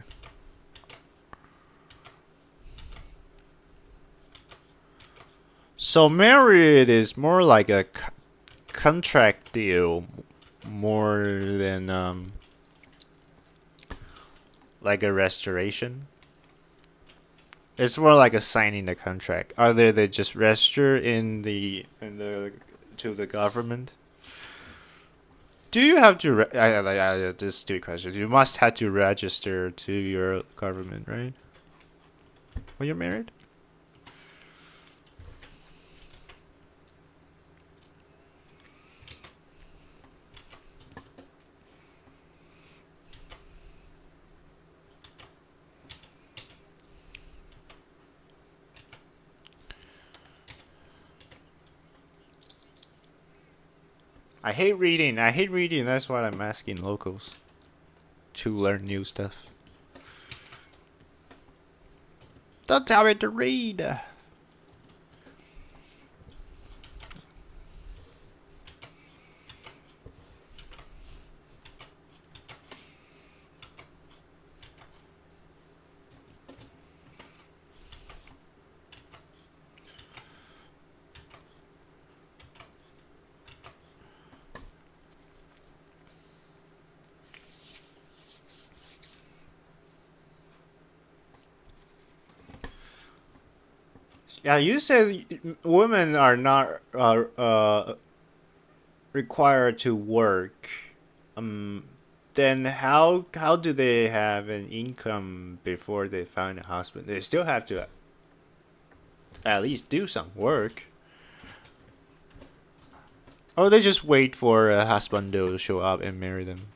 So married is more like a contract deal more than like a restoration. It's more like a signing the contract. Either they just register in the to the government. Do you have to? This stupid question. You must have to register to your government, right? When you're married. I hate reading. I hate reading. That's why I'm asking locals to learn new stuff. Don't tell me to read. Yeah, you said women are not required to work. Um, then how do they have an income before they find a husband? They still have to at least do some work. Or they just wait for a husband to show up and marry them.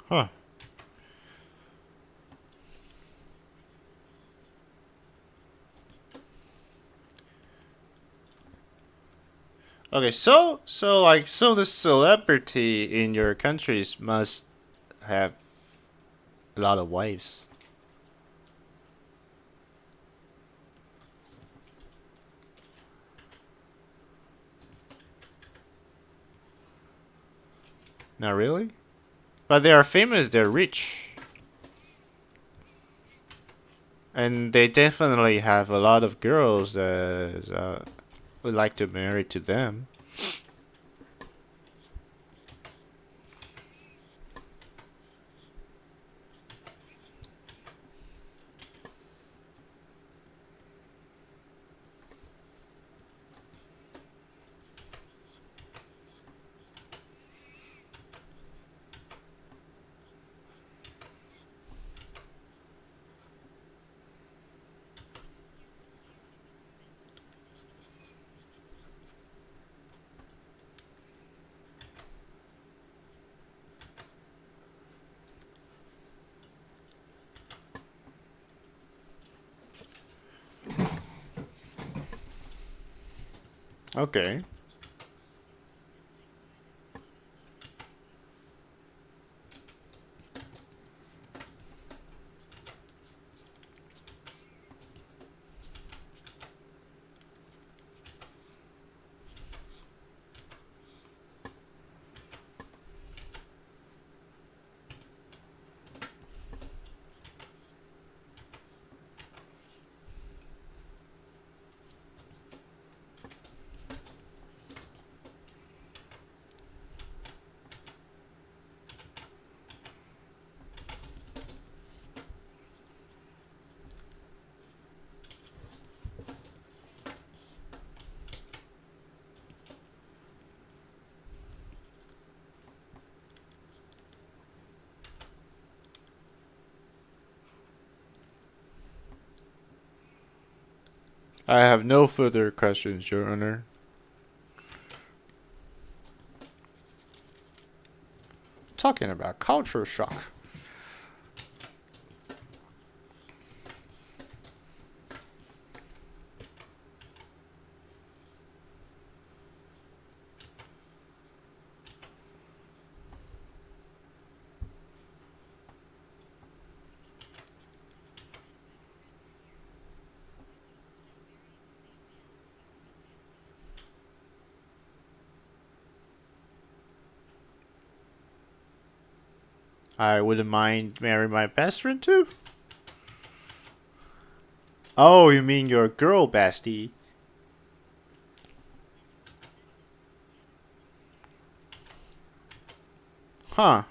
Huh. Okay, so the celebrity in your countries must have a lot of wives. Not really? But they are famous, they're rich. And they definitely have a lot of girls that would like to marry to them. Okay. I have no further questions, Your Honor. Talking about culture shock. I wouldn't mind marrying my best friend too. Oh, you mean your girl bestie? Huh.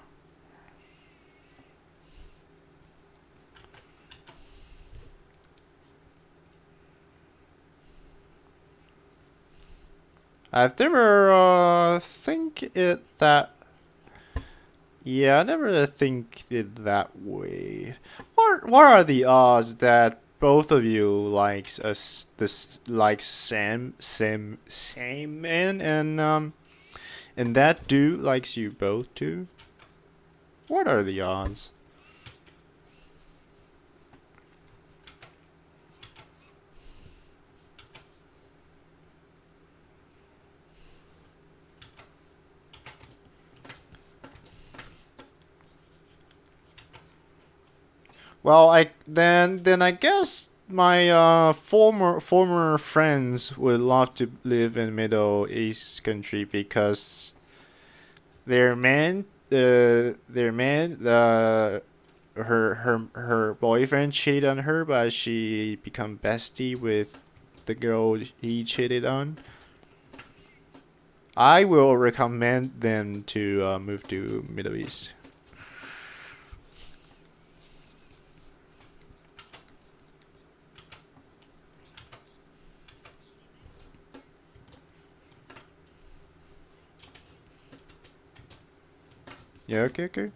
I've never think it that. Yeah, I never think it that way. What are the odds that both of you likes us this like same man and that dude likes you both too? What are the odds? Well, I guess my former friends would love to live in Middle East country because their man her boyfriend cheated on her, but she become bestie with the girl he cheated on. I will recommend them to move to Middle East. Yeah, okay.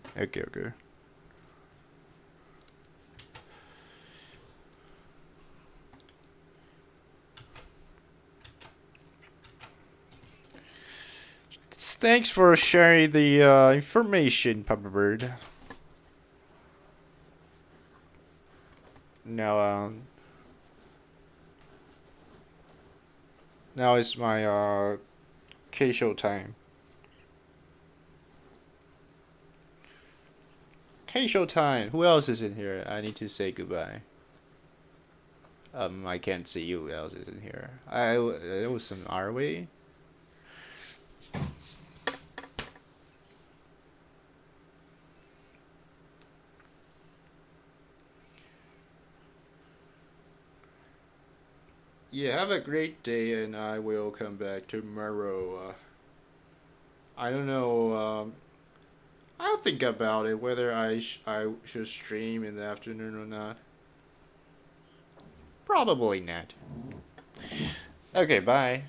Thanks for sharing the information, Papa Bird. Now, now it's my K-show time. K-show time. Who else is in here? I need to say goodbye. I can't see who else is in here. It was some our way. Yeah, have a great day, and I will come back tomorrow. I don't know. I'll think about it whether I should stream in the afternoon or not. Probably not. Okay, bye.